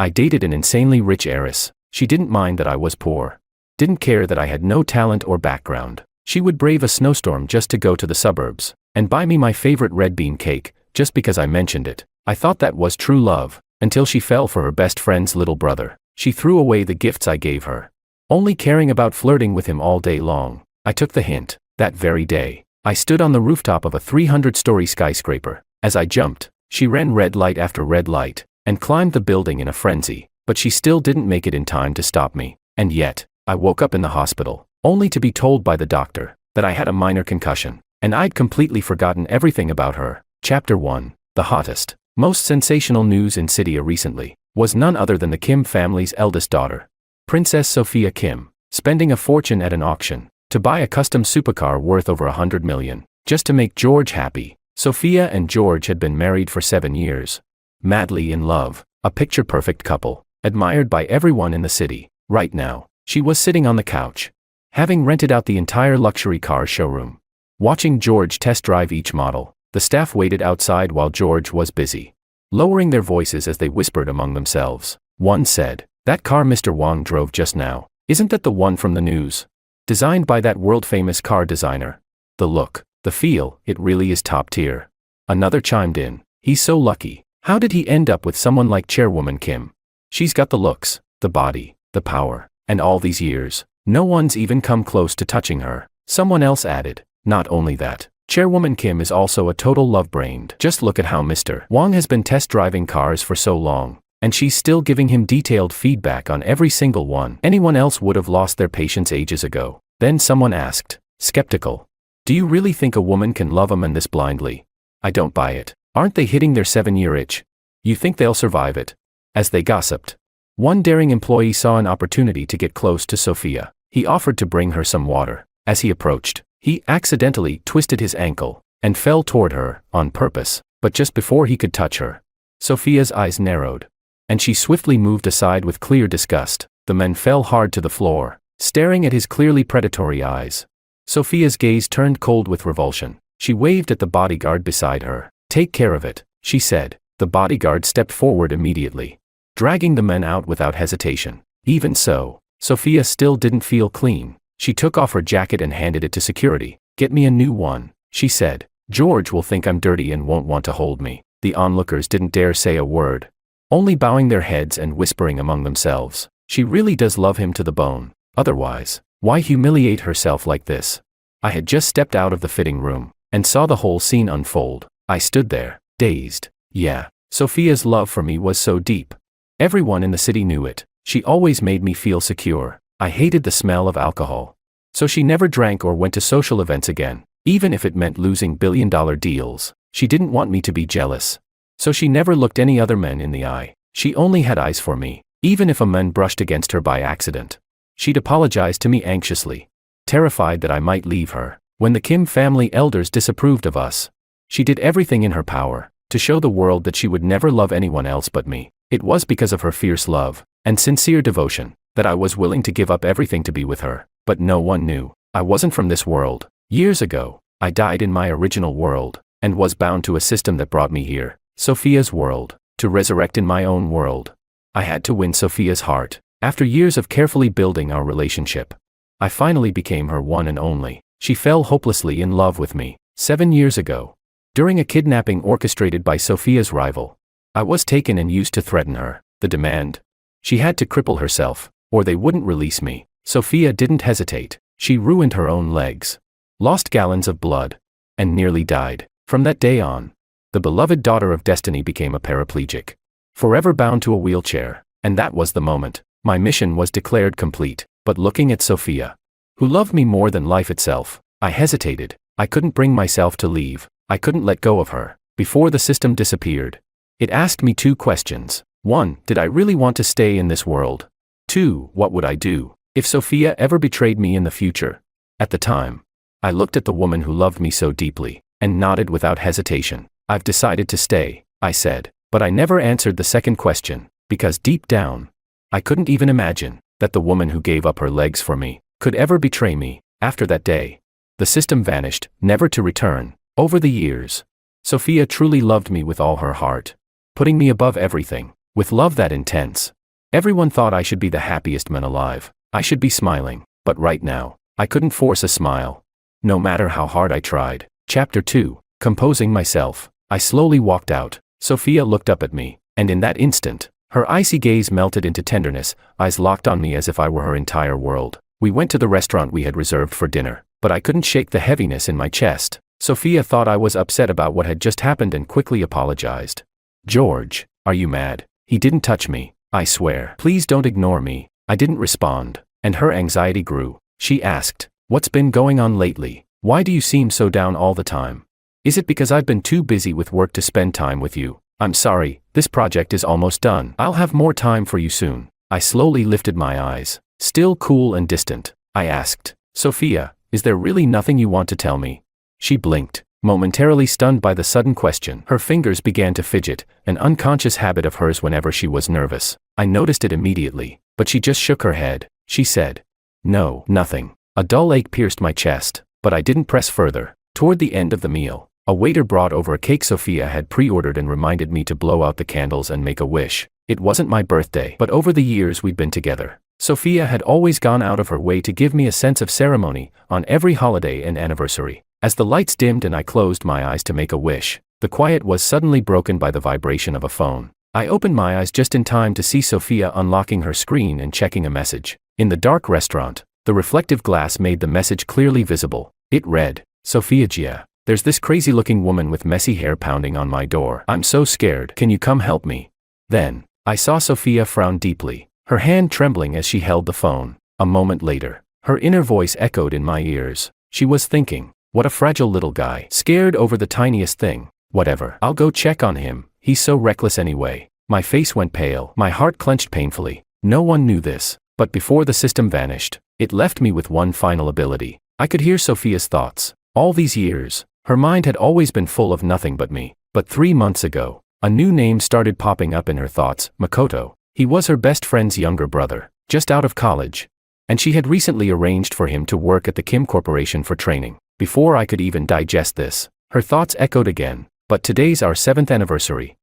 I dated an insanely rich heiress. She didn't mind that I was poor. Didn't care that I had no talent or background. She would brave a snowstorm just to go to the suburbs, and buy me my favorite red bean cake, just because I mentioned it. I thought that was true love, until she fell for her best friend's little brother. She threw away the gifts I gave her, only caring about flirting with him all day long. I took the hint. That very day, I stood on the rooftop of a 300-story skyscraper. As I jumped, she ran red light after red light, and climbed the building in a frenzy, but she still didn't make it in time to stop me. And yet, I woke up in the hospital, only to be told by the doctor that I had a minor concussion, and I'd completely forgotten everything about her. Chapter 1. The hottest, most sensational news in Cydia recently was none other than the Kim family's eldest daughter, Princess Sophia Kim, spending a fortune at an auction to buy a custom supercar worth over $100 million, just to make George happy. Sophia and George had been married for 7 years. Madly in love, a picture-perfect couple, admired by everyone in the city. Right now, she was sitting on the couch, having rented out the entire luxury car showroom. Watching George test drive each model, the staff waited outside while George was busy, lowering their voices as they whispered among themselves. One said, "That car Mr. Wang drove just now, isn't that the one from the news? Designed by that world-famous car designer. The look, the feel, it really is top tier." Another chimed in, "He's so lucky. How did he end up with someone like Chairwoman Kim? She's got the looks, the body, the power, and all these years, no one's even come close to touching her." Someone else added, "Not only that, Chairwoman Kim is also a total love-brain. Just look at how Mr. Wang has been test driving cars for so long, and she's still giving him detailed feedback on every single one. Anyone else would have lost their patience ages ago." Then someone asked, skeptical, "Do you really think a woman can love a man this blindly? I don't buy it. Aren't they hitting their 7-year itch? You think they'll survive it?" As they gossiped, one daring employee saw an opportunity to get close to Sophia. He offered to bring her some water. As he approached, he accidentally twisted his ankle and fell toward her, on purpose. But just before he could touch her, Sophia's eyes narrowed, and she swiftly moved aside with clear disgust. The man fell hard to the floor, staring at his clearly predatory eyes. Sophia's gaze turned cold with revulsion. She waved at the bodyguard beside her. "Take care of it," she said. The bodyguard stepped forward immediately, dragging the man out without hesitation. Even so, Sophia still didn't feel clean. She took off her jacket and handed it to security. "Get me a new one," she said. "George will think I'm dirty and won't want to hold me." The onlookers didn't dare say a word, only bowing their heads and whispering among themselves. She really does love him to the bone. Otherwise, why humiliate herself like this? I had just stepped out of the fitting room and saw the whole scene unfold. I stood there, dazed. Yeah, Sophia's love for me was so deep. Everyone in the city knew it. She always made me feel secure. I hated the smell of alcohol. So she never drank or went to social events again, even if it meant losing billion-dollar deals. She didn't want me to be jealous. So she never looked any other men in the eye. She only had eyes for me, even if a man brushed against her by accident. She'd apologize to me anxiously, terrified that I might leave her. When the Kim family elders disapproved of us, she did everything in her power to show the world that she would never love anyone else but me. It was because of her fierce love and sincere devotion that I was willing to give up everything to be with her. But no one knew. I wasn't from this world. Years ago, I died in my original world, and was bound to a system that brought me here, Sophia's world, to resurrect in my own world. I had to win Sophia's heart. After years of carefully building our relationship, I finally became her one and only. She fell hopelessly in love with me. 7 years ago, during a kidnapping orchestrated by Sophia's rival, I was taken and used to threaten her. The demand: she had to cripple herself, or they wouldn't release me. Sophia didn't hesitate. She ruined her own legs, lost gallons of blood, and nearly died. From that day on, the beloved daughter of destiny became a paraplegic, forever bound to a wheelchair. And that was the moment my mission was declared complete. But looking at Sophia, who loved me more than life itself, I hesitated. I couldn't bring myself to leave. I couldn't let go of her. Before the system disappeared, it asked me 2 questions. 1, did I really want to stay in this world? 2, what would I do if Sophia ever betrayed me in the future? At the time, I looked at the woman who loved me so deeply, and nodded without hesitation. "I've decided to stay," I said. But I never answered the second question, because deep down, I couldn't even imagine that the woman who gave up her legs for me could ever betray me. After that day, the system vanished, never to return. Over the years, Sophia truly loved me with all her heart, putting me above everything. with love that intense. Everyone thought I should be the happiest man alive. I should be smiling, but right now, I couldn't force a smile. No matter how hard I tried. Chapter 2. Composing myself. I slowly walked out. Sophia looked up at me, and in that instant, her icy gaze melted into tenderness, eyes locked on me as if I were her entire world. We went to the restaurant we had reserved for dinner, but I couldn't shake the heaviness in my chest. Sophia thought I was upset about what had just happened and quickly apologized. "George, are you mad? He didn't touch me, I swear. Please don't ignore me." I didn't respond, and her anxiety grew. She asked, "What's been going on lately? Why do you seem so down all the time? Is it because I've been too busy with work to spend time with you? I'm sorry, this project is almost done. I'll have more time for you soon." I slowly lifted my eyes. Still cool and distant, I asked, "Sophia, is there really nothing you want to tell me?" She blinked, momentarily stunned by the sudden question. Her fingers began to fidget, an unconscious habit of hers whenever she was nervous. I noticed it immediately, but she just shook her head. She said, "No, nothing." A dull ache pierced my chest, but I didn't press further. Toward the end of the meal, a waiter brought over a cake Sophia had pre-ordered and reminded me to blow out the candles and make a wish. It wasn't my birthday, but over the years we'd been together, Sophia had always gone out of her way to give me a sense of ceremony on every holiday and anniversary. As the lights dimmed and I closed my eyes to make a wish, the quiet was suddenly broken by the vibration of a phone. I opened my eyes just in time to see Sophia unlocking her screen and checking a message. In the dark restaurant, the reflective glass made the message clearly visible. It read, "Sophia Gia, there's this crazy-looking woman with messy hair pounding on my door. I'm so scared. Can you come help me?" Then, I saw Sophia frown deeply, her hand trembling as she held the phone. A moment later, her inner voice echoed in my ears. She was thinking, "What a fragile little guy, scared over the tiniest thing. Whatever, I'll go check on him, he's so reckless anyway." My face went pale, my heart clenched painfully. No one knew this, but before the system vanished, it left me with one final ability. I could hear Sophia's thoughts. All these years, her mind had always been full of nothing but me. But 3 months ago, a new name started popping up in her thoughts, Makoto. He was her best friend's younger brother, just out of college. And she had recently arranged for him to work at the Kim Corporation for training. Before I could even digest this, her thoughts echoed again. "But today's our 7th anniversary.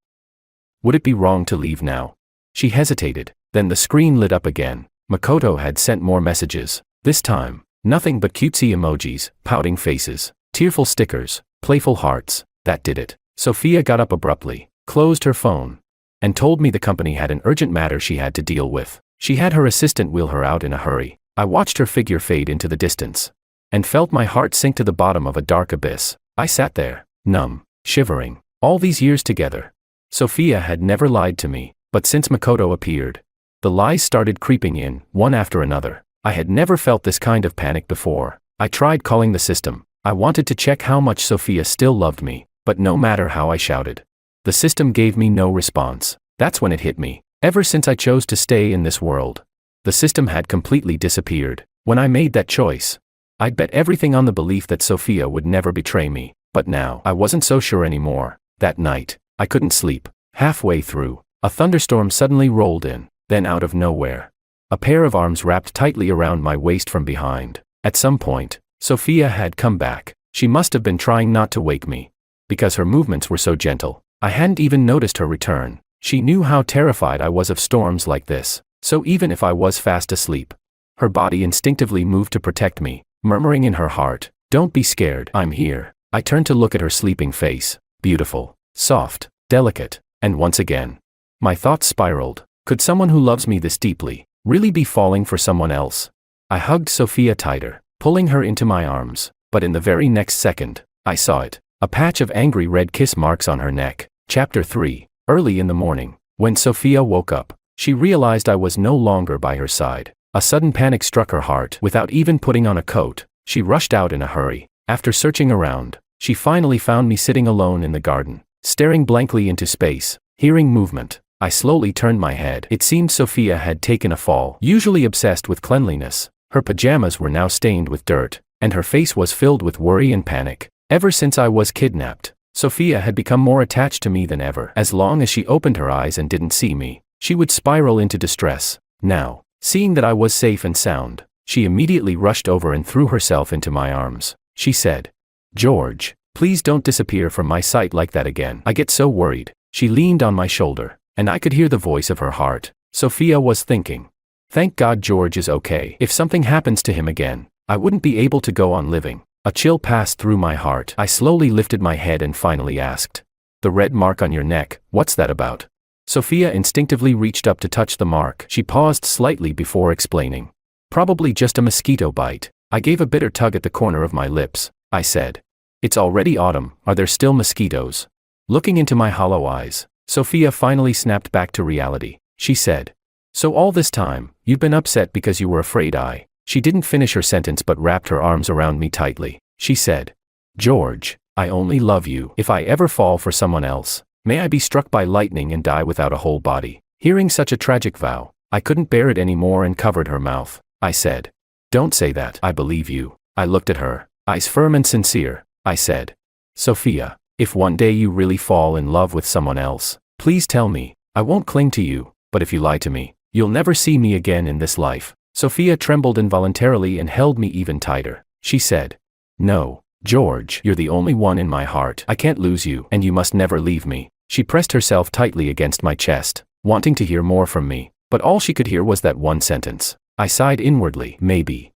Would it be wrong to leave now?" She hesitated, then the screen lit up again. Makoto had sent more messages. This time, nothing but cutesy emojis, pouting faces, tearful stickers, playful hearts. That did it. Sophia got up abruptly, closed her phone, and told me the company had an urgent matter she had to deal with. She had her assistant wheel her out in a hurry. I watched her figure fade into the distance, and felt my heart sink to the bottom of a dark abyss. I sat there, numb, shivering. All these years together, Sophia had never lied to me, but since Makoto appeared, the lies started creeping in, one after another. I had never felt this kind of panic before. I tried calling the system. I wanted to check how much Sophia still loved me, but no matter how I shouted, the system gave me no response. That's when it hit me. Ever since I chose to stay in this world, the system had completely disappeared. When I made that choice, I'd bet everything on the belief that Sophia would never betray me. But now, I wasn't so sure anymore. That night, I couldn't sleep. Halfway through, a thunderstorm suddenly rolled in. Then out of nowhere, a pair of arms wrapped tightly around my waist from behind. At some point, Sophia had come back. She must have been trying not to wake me, because her movements were so gentle. I hadn't even noticed her return. She knew how terrified I was of storms like this, so even if I was fast asleep, her body instinctively moved to protect me, murmuring in her heart, "Don't be scared, I'm here." I turned to look at her sleeping face, beautiful, soft, delicate, and once again, my thoughts spiraled. Could someone who loves me this deeply really be falling for someone else? I hugged Sophia tighter, pulling her into my arms, but in the very next second, I saw it. A patch of angry red kiss marks on her neck. Chapter 3. Early in the morning, when Sophia woke up, she realized I was no longer by her side. A sudden panic struck her heart. Without even putting on a coat, she rushed out in a hurry. After searching around, she finally found me sitting alone in the garden, staring blankly into space, hearing movement. I slowly turned my head. It seemed Sophia had taken a fall. Usually obsessed with cleanliness, her pajamas were now stained with dirt, and her face was filled with worry and panic. Ever since I was kidnapped, Sophia had become more attached to me than ever. As long as she opened her eyes and didn't see me, she would spiral into distress. Now, seeing that I was safe and sound, she immediately rushed over and threw herself into my arms. She said, "George, please don't disappear from my sight like that again. I get so worried." She leaned on my shoulder, and I could hear the voice of her heart. Sophia was thinking. Thank God George is okay. If something happens to him again, I wouldn't be able to go on living. A chill passed through my heart. I slowly lifted my head and finally asked. The red mark on your neck, what's that about? Sophia instinctively reached up to touch the mark. She paused slightly before explaining. Probably just a mosquito bite. I gave a bitter tug at the corner of my lips. I said. It's already autumn, are there still mosquitoes? Looking into my hollow eyes, Sophia finally snapped back to reality. She said. So all this time, you've been upset because you were afraid I. She didn't finish her sentence but wrapped her arms around me tightly. She said. George, I only love you. If I ever fall for someone else, may I be struck by lightning and die without a whole body. Hearing such a tragic vow, I couldn't bear it anymore and covered her mouth. I said. Don't say that. I believe you. I looked at her, eyes firm and sincere. I said. Sophia, if one day you really fall in love with someone else, please tell me. I won't cling to you, but if you lie to me, you'll never see me again in this life. Sophia trembled involuntarily and held me even tighter. She said. No, George, you're the only one in my heart. I can't lose you, and you must never leave me. She pressed herself tightly against my chest, wanting to hear more from me, but all she could hear was that one sentence. I sighed inwardly. Maybe.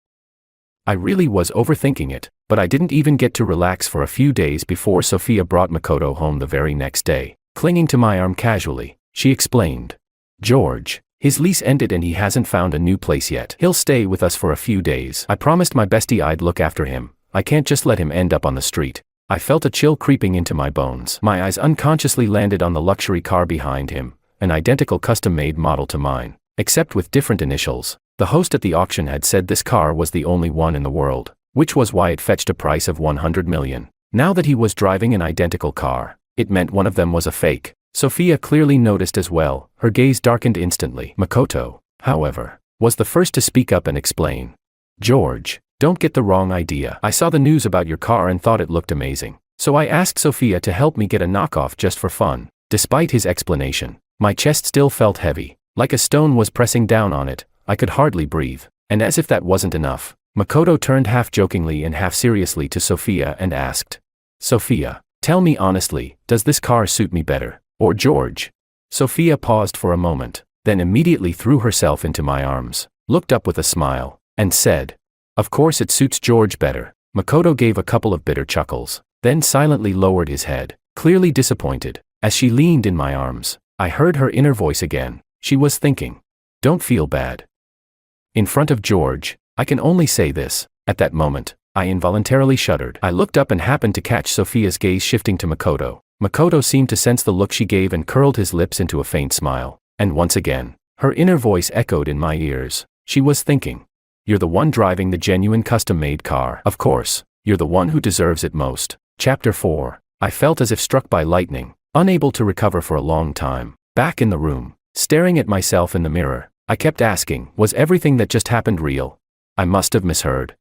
I really was overthinking it, but I didn't even get to relax for a few days before Sophia brought Makoto home the very next day. Clinging to my arm casually, she explained. George, his lease ended and he hasn't found a new place yet. He'll stay with us for a few days. I promised my bestie I'd look after him. I can't just let him end up on the street. I felt a chill creeping into my bones. My eyes unconsciously landed on the luxury car behind him, an identical custom-made model to mine, except with different initials. The host at the auction had said this car was the only one in the world, which was why it fetched a price of $100 million. Now that he was driving an identical car, it meant one of them was a fake. Sophia clearly noticed as well. Her gaze darkened instantly. Makoto, however, was the first to speak up and explain. George, don't get the wrong idea. I saw the news about your car and thought it looked amazing. So I asked Sophia to help me get a knockoff just for fun. Despite his explanation, my chest still felt heavy, like a stone was pressing down on it. I could hardly breathe. And as if that wasn't enough, Makoto turned half jokingly and half seriously to Sophia and asked. Sophia, tell me honestly, does this car suit me better, or George? Sophia paused for a moment, then immediately threw herself into my arms, looked up with a smile, and said. Of course it suits George better. Makoto gave a couple of bitter chuckles, then silently lowered his head, clearly disappointed. As she leaned in my arms, I heard her inner voice again. She was thinking. Don't feel bad. In front of George, I can only say this. At that moment, I involuntarily shuddered. I looked up and happened to catch Sophia's gaze shifting to Makoto. Makoto seemed to sense the look she gave and curled his lips into a faint smile. And once again, her inner voice echoed in my ears. She was thinking. You're the one driving the genuine custom-made car. Of course, you're the one who deserves it most. Chapter 4. I felt as if struck by lightning, unable to recover for a long time. Back in the room, staring at myself in the mirror, I kept asking, was everything that just happened real? I must have misheard.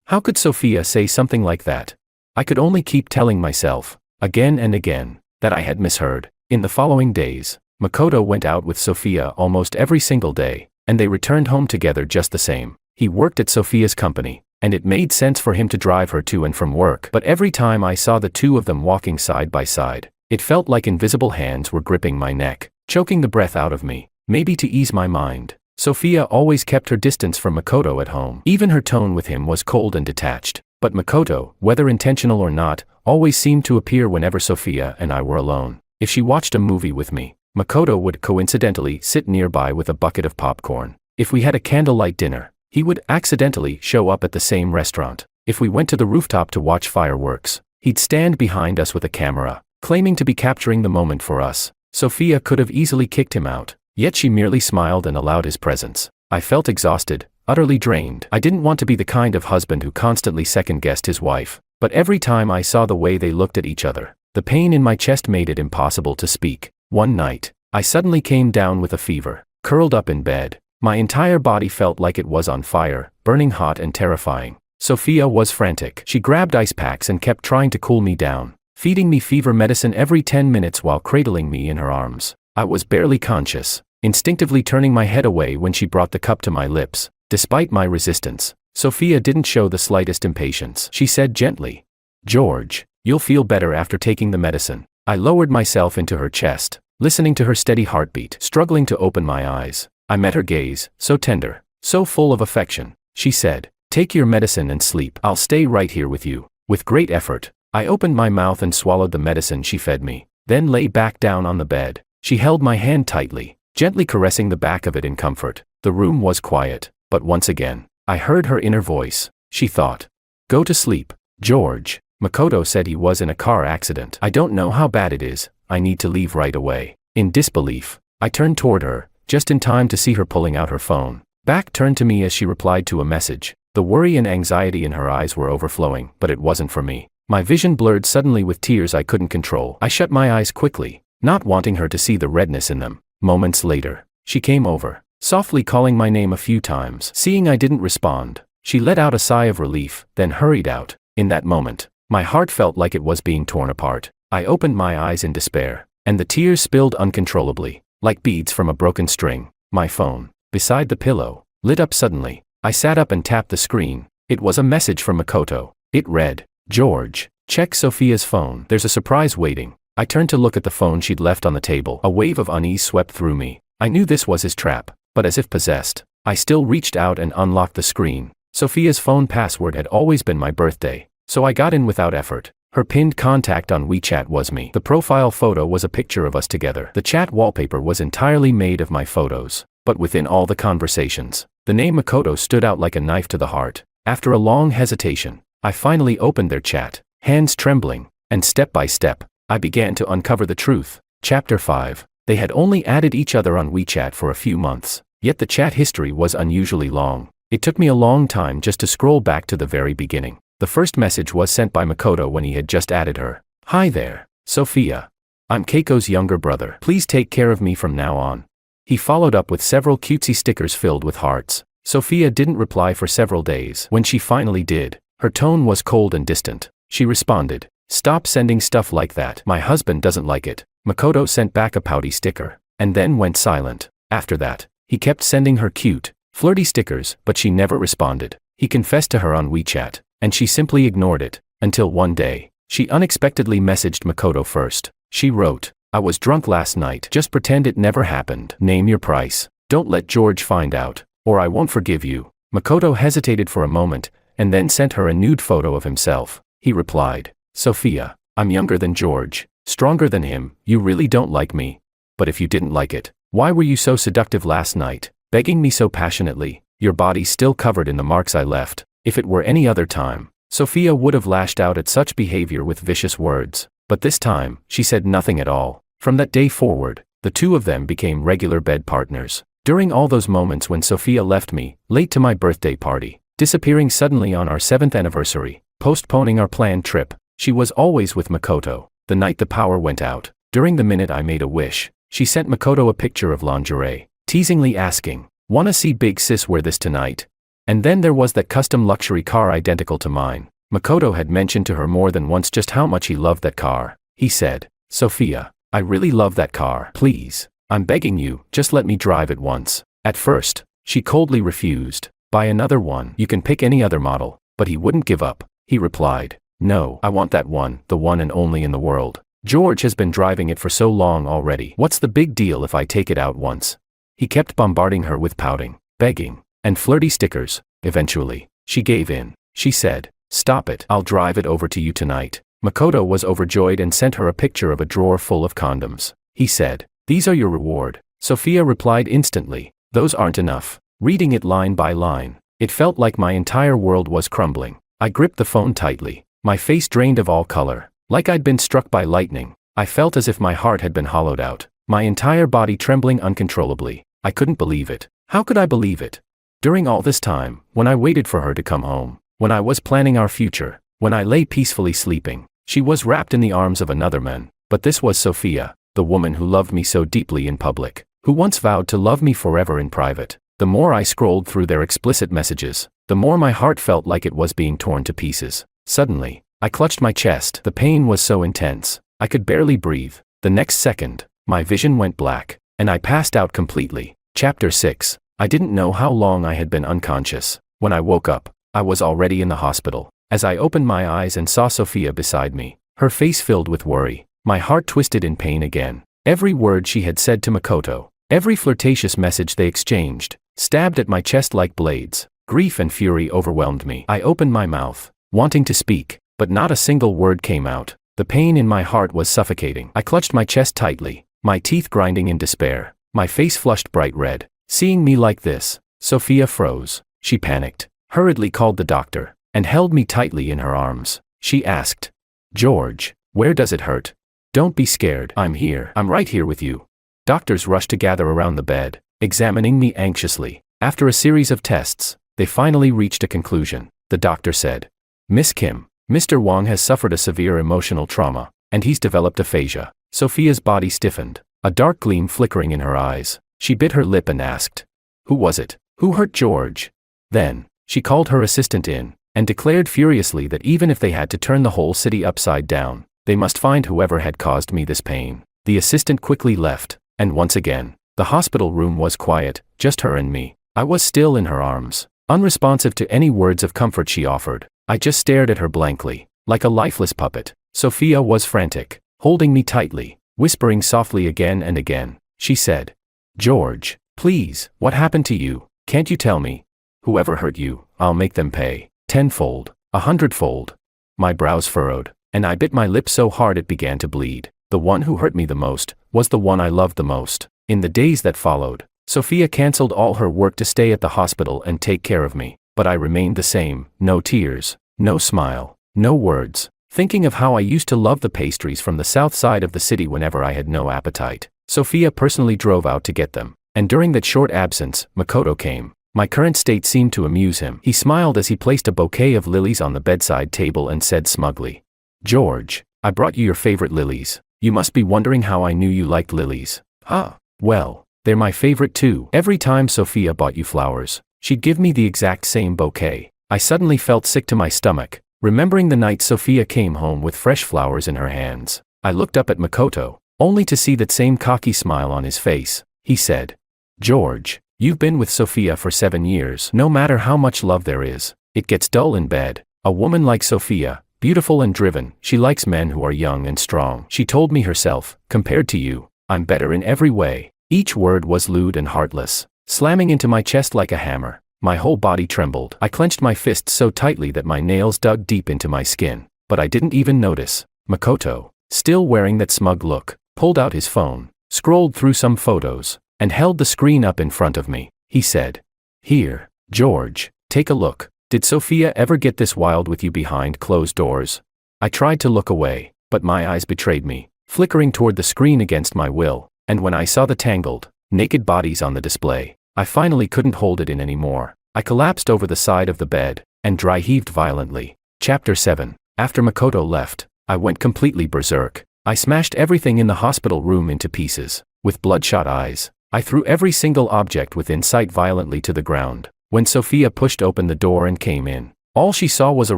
How could Sophia say something like that? I could only keep telling myself, again and again, that I had misheard. In the following days, Makoto went out with Sophia almost every single day, and they returned home together just the same. He worked at Sophia's company, and it made sense for him to drive her to and from work. But every time I saw the two of them walking side by side, it felt like invisible hands were gripping my neck, choking the breath out of me. Maybe to ease my mind, Sophia always kept her distance from Makoto at home. Even her tone with him was cold and detached. But Makoto, whether intentional or not, always seemed to appear whenever Sophia and I were alone. If she watched a movie with me, Makoto would coincidentally sit nearby with a bucket of popcorn. If we had a candlelight dinner, he would accidentally show up at the same restaurant. If we went to the rooftop to watch fireworks, he'd stand behind us with a camera, claiming to be capturing the moment for us. Sophia could have easily kicked him out. Yet she merely smiled and allowed his presence. I felt exhausted, utterly drained. I didn't want to be the kind of husband who constantly second-guessed his wife, but every time I saw the way they looked at each other, the pain in my chest made it impossible to speak. One night, I suddenly came down with a fever, curled up in bed. My entire body felt like it was on fire, burning hot and terrifying. Sophia was frantic. She grabbed ice packs and kept trying to cool me down, feeding me fever medicine every 10 minutes while cradling me in her arms. I was barely conscious, instinctively turning my head away when she brought the cup to my lips. Despite my resistance, Sophia didn't show the slightest impatience. She said gently, George, you'll feel better after taking the medicine. I lowered myself into her chest, listening to her steady heartbeat, struggling to open my eyes. I met her gaze, so tender, so full of affection. She said, "Take your medicine and sleep. I'll stay right here with you." With great effort, I opened my mouth and swallowed the medicine she fed me, then lay back down on the bed. She held my hand tightly, gently caressing the back of it in comfort. The room was quiet, but once again, I heard her inner voice. She thought, "Go to sleep, George. Makoto said he was in a car accident. I don't know how bad it is. I need to leave right away." In disbelief, I turned toward her, just in time to see her pulling out her phone. Back turned to me as she replied to a message. The worry and anxiety in her eyes were overflowing, but it wasn't for me. My vision blurred suddenly with tears I couldn't control. I shut my eyes quickly, not wanting her to see the redness in them. Moments later, she came over, softly calling my name a few times. Seeing I didn't respond, she let out a sigh of relief, then hurried out. In that moment, my heart felt like it was being torn apart. I opened my eyes in despair, and the tears spilled uncontrollably, like beads from a broken string. My phone, beside the pillow, lit up suddenly. I sat up and tapped the screen. It was a message from Makoto. It read, "George, check Sophia's phone. There's a surprise waiting." I turned to look at the phone she'd left on the table. A wave of unease swept through me. I knew this was his trap, but as if possessed, I still reached out and unlocked the screen. Sophia's phone password had always been my birthday, so I got in without effort. Her pinned contact on WeChat was me. The profile photo was a picture of us together. The chat wallpaper was entirely made of my photos, but within all the conversations, the name Makoto stood out like a knife to the heart. After a long hesitation, I finally opened their chat, hands trembling, and step by step, I began to uncover the truth. Chapter 5. They had only added each other on WeChat for a few months, yet the chat history was unusually long. It took me a long time just to scroll back to the very beginning. The first message was sent by Makoto when he had just added her. "Hi there, Sophia. I'm Keiko's younger brother. Please take care of me from now on." He followed up with several cutesy stickers filled with hearts. Sophia didn't reply for several days. When she finally did, her tone was cold and distant. She responded, "Stop sending stuff like that. My husband doesn't like it." Makoto sent back a pouty sticker, and then went silent. After that, he kept sending her cute, flirty stickers, but she never responded. He confessed to her on WeChat, and she simply ignored it, until one day, she unexpectedly messaged Makoto first. She wrote, "I was drunk last night. Just pretend it never happened. Name your price. Don't let George find out, or I won't forgive you." Makoto hesitated for a moment, and then sent her a nude photo of himself. He replied, "Sophia, I'm younger than George, stronger than him. You really don't like me. But if you didn't like it, why were you so seductive last night, begging me so passionately? Your body still covered in the marks I left." If it were any other time, Sophia would have lashed out at such behavior with vicious words. But this time, she said nothing at all. From that day forward, the two of them became regular bed partners. During all those moments when Sophia left me, late to my birthday party, disappearing suddenly on our 7th anniversary, postponing our planned trip, she was always with Makoto. The night the power went out, during the minute I made a wish, she sent Makoto a picture of lingerie, teasingly asking, "Wanna see big sis wear this tonight?" And then there was that custom luxury car identical to mine. Makoto had mentioned to her more than once just how much he loved that car. He said, "Sophia, I really love that car. Please, I'm begging you, just let me drive it once." At first, she coldly refused. "Buy another one. You can pick any other model." But he wouldn't give up. He replied, "No, I want that one, the one and only in the world. George has been driving it for so long already. What's the big deal if I take it out once?" He kept bombarding her with pouting, begging, and flirty stickers. Eventually, she gave in. She said, "Stop it. I'll drive it over to you tonight." Makoto was overjoyed and sent her a picture of a drawer full of condoms. He said, "These are your reward." Sophia replied instantly, "Those aren't enough." Reading it line by line, it felt like my entire world was crumbling. I gripped the phone tightly, my face drained of all color, like I'd been struck by lightning. I felt as if my heart had been hollowed out, my entire body trembling uncontrollably. I couldn't believe it. How could I believe it? During all this time, when I waited for her to come home, when I was planning our future, when I lay peacefully sleeping, she was wrapped in the arms of another man. But this was Sophia, the woman who loved me so deeply in public, who once vowed to love me forever in private. The more I scrolled through their explicit messages, the more my heart felt like it was being torn to pieces. Suddenly, I clutched my chest. The pain was so intense, I could barely breathe. The next second, my vision went black, and I passed out completely. Chapter 6. I didn't know how long I had been unconscious. When I woke up, I was already in the hospital. As I opened my eyes and saw Sophia beside me, her face filled with worry, my heart twisted in pain again. Every word she had said to Makoto, every flirtatious message they exchanged, stabbed at my chest like blades. Grief and fury overwhelmed me. I opened my mouth, wanting to speak, but not a single word came out. The pain in my heart was suffocating. I clutched my chest tightly, my teeth grinding in despair, my face flushed bright red. Seeing me like this, Sophia froze. She panicked, hurriedly called the doctor, and held me tightly in her arms. She asked, "George, where does it hurt? Don't be scared. I'm here. I'm right here with you." Doctors rushed to gather around the bed, examining me anxiously. After a series of tests, they finally reached a conclusion. The doctor said, "Miss Kim, Mr. Wong has suffered a severe emotional trauma, and he's developed aphasia." Sophia's body stiffened, a dark gleam flickering in her eyes. She bit her lip and asked, "Who was it? Who hurt George?" Then, she called her assistant in, and declared furiously that even if they had to turn the whole city upside down, they must find whoever had caused me this pain. The assistant quickly left, and once again, the hospital room was quiet, just her and me. I was still in her arms, unresponsive to any words of comfort she offered. I just stared at her blankly, like a lifeless puppet. Sophia was frantic, holding me tightly, whispering softly again and again. She said, "George, please, what happened to you? Can't you tell me? Whoever hurt you, I'll make them pay. 10-fold, 100-fold. My brows furrowed, and I bit my lip so hard it began to bleed. The one who hurt me the most was the one I loved the most. In the days that followed, Sophia canceled all her work to stay at the hospital and take care of me, but I remained the same. No tears, no smile, no words, thinking of how I used to love the pastries from the south side of the city whenever I had no appetite. Sophia personally drove out to get them, and during that short absence, Makoto came. My current state seemed to amuse him. He smiled as he placed a bouquet of lilies on the bedside table and said smugly, "George, I brought you your favorite lilies. You must be wondering how I knew you liked lilies. Ah, well, they're my favorite too." Every time Sophia bought you flowers, she'd give me the exact same bouquet. I suddenly felt sick to my stomach, remembering the night Sophia came home with fresh flowers in her hands. I looked up at Makoto, only to see that same cocky smile on his face. He said, "George, you've been with Sophia for 7 years. No matter how much love there is, it gets dull in bed. A woman like Sophia, beautiful and driven, she likes men who are young and strong. She told me herself, compared to you, I'm better in every way." Each word was lewd and heartless, slamming into my chest like a hammer. My whole body trembled. I clenched my fists so tightly that my nails dug deep into my skin, but I didn't even notice. Makoto, still wearing that smug look, pulled out his phone, scrolled through some photos, and held the screen up in front of me. He said, "Here, George, take a look. Did Sophia ever get this wild with you behind closed doors?" I tried to look away, but my eyes betrayed me, flickering toward the screen against my will, and when I saw the tangled, naked bodies on the display, I finally couldn't hold it in anymore. I collapsed over the side of the bed, and dry heaved violently. Chapter 7. After Makoto left, I went completely berserk. I smashed everything in the hospital room into pieces. With bloodshot eyes, I threw every single object within sight violently to the ground. When Sophia pushed open the door and came in, all she saw was a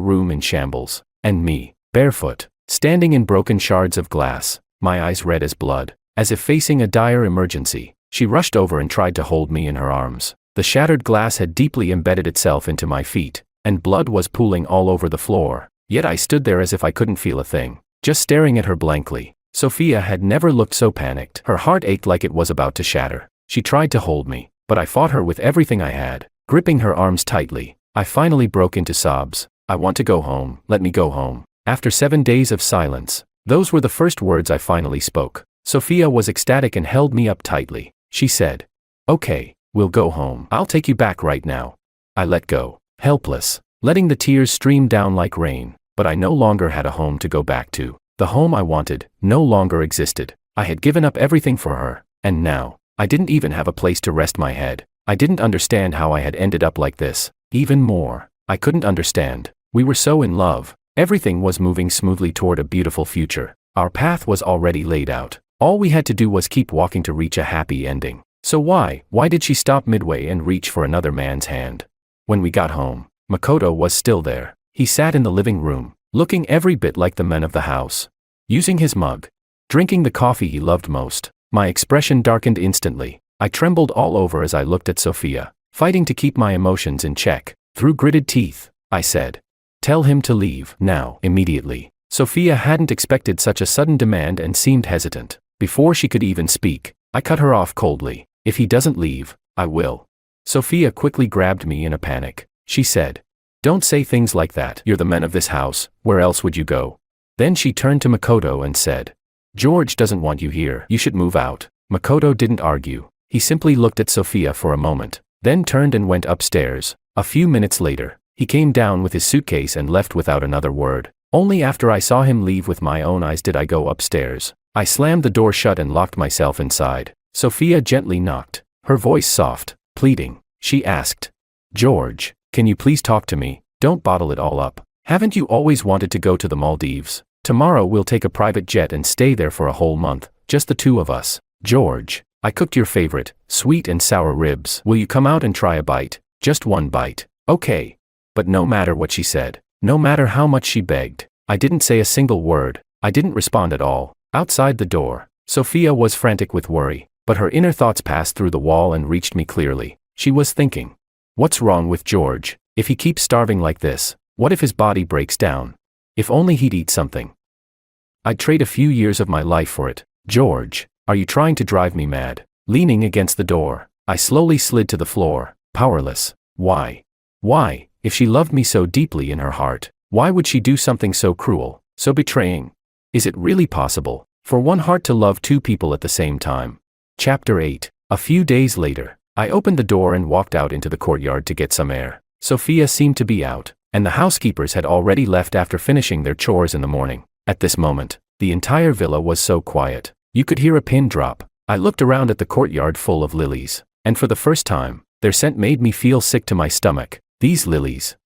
room in shambles, and me, barefoot, standing in broken shards of glass, my eyes red as blood, as if facing a dire emergency. She rushed over and tried to hold me in her arms. The shattered glass had deeply embedded itself into my feet, and blood was pooling all over the floor. Yet I stood there as if I couldn't feel a thing, just staring at her blankly. Sophia had never looked so panicked. Her heart ached like it was about to shatter. She tried to hold me, but I fought her with everything I had, gripping her arms tightly. I finally broke into sobs. "I want to go home. Let me go home." After 7 days of silence, those were the first words I finally spoke. Sophia was ecstatic and held me up tightly. She said, "Okay, we'll go home. I'll take you back right now." I let go, helpless, letting the tears stream down like rain, but I no longer had a home to go back to. The home I wanted no longer existed. I had given up everything for her, and now, I didn't even have a place to rest my head. I didn't understand how I had ended up like this. Even more, I couldn't understand. We were so in love. Everything was moving smoothly toward a beautiful future. Our path was already laid out. All we had to do was keep walking to reach a happy ending. So why did she stop midway and reach for another man's hand? When we got home, Makoto was still there. He sat in the living room, looking every bit like the men of the house. Using his mug, drinking the coffee he loved most. My expression darkened instantly. I trembled all over as I looked at Sophia, fighting to keep my emotions in check. Through gritted teeth, I said, "Tell him to leave, now, immediately." Sophia hadn't expected such a sudden demand and seemed hesitant. Before she could even speak, I cut her off coldly. If he doesn't leave, I will. Sophia quickly grabbed me in a panic. She said, "Don't say things like that. You're the man of this house, where else would you go?" Then she turned to Makoto and said, "George doesn't want you here. You should move out." Makoto didn't argue. He simply looked at Sophia for a moment, then turned and went upstairs. A few minutes later, he came down with his suitcase and left without another word. Only after I saw him leave with my own eyes did I go upstairs. I slammed the door shut and locked myself inside. Sophia gently knocked, her voice soft, pleading. She asked, "George, can you please talk to me? Don't bottle it all up. Haven't you always wanted to go to the Maldives? Tomorrow we'll take a private jet and stay there for a whole month, just the two of us. George, I cooked your favorite, sweet and sour ribs. Will you come out and try a bite? Just one bite." "Okay." But no matter what she said, no matter how much she begged, I didn't say a single word. I didn't respond at all. Outside the door, Sophia was frantic with worry, but her inner thoughts passed through the wall and reached me clearly. She was thinking, what's wrong with George? If he keeps starving like this, what if his body breaks down? If only he'd eat something. I'd trade a few years of my life for it. "George, are you trying to drive me mad?" Leaning against the door, I slowly slid to the floor, powerless. Why? Why, if she loved me so deeply in her heart, why would she do something so cruel, so betraying? Is it really possible for one heart to love two people at the same time? Chapter 8. A few days later, I opened the door and walked out into the courtyard to get some air. Sophia seemed to be out, and the housekeepers had already left after finishing their chores in the morning. At this moment, the entire villa was so quiet, you could hear a pin drop. I looked around at the courtyard full of lilies, and for the first time, their scent made me feel sick to my stomach. These lilies.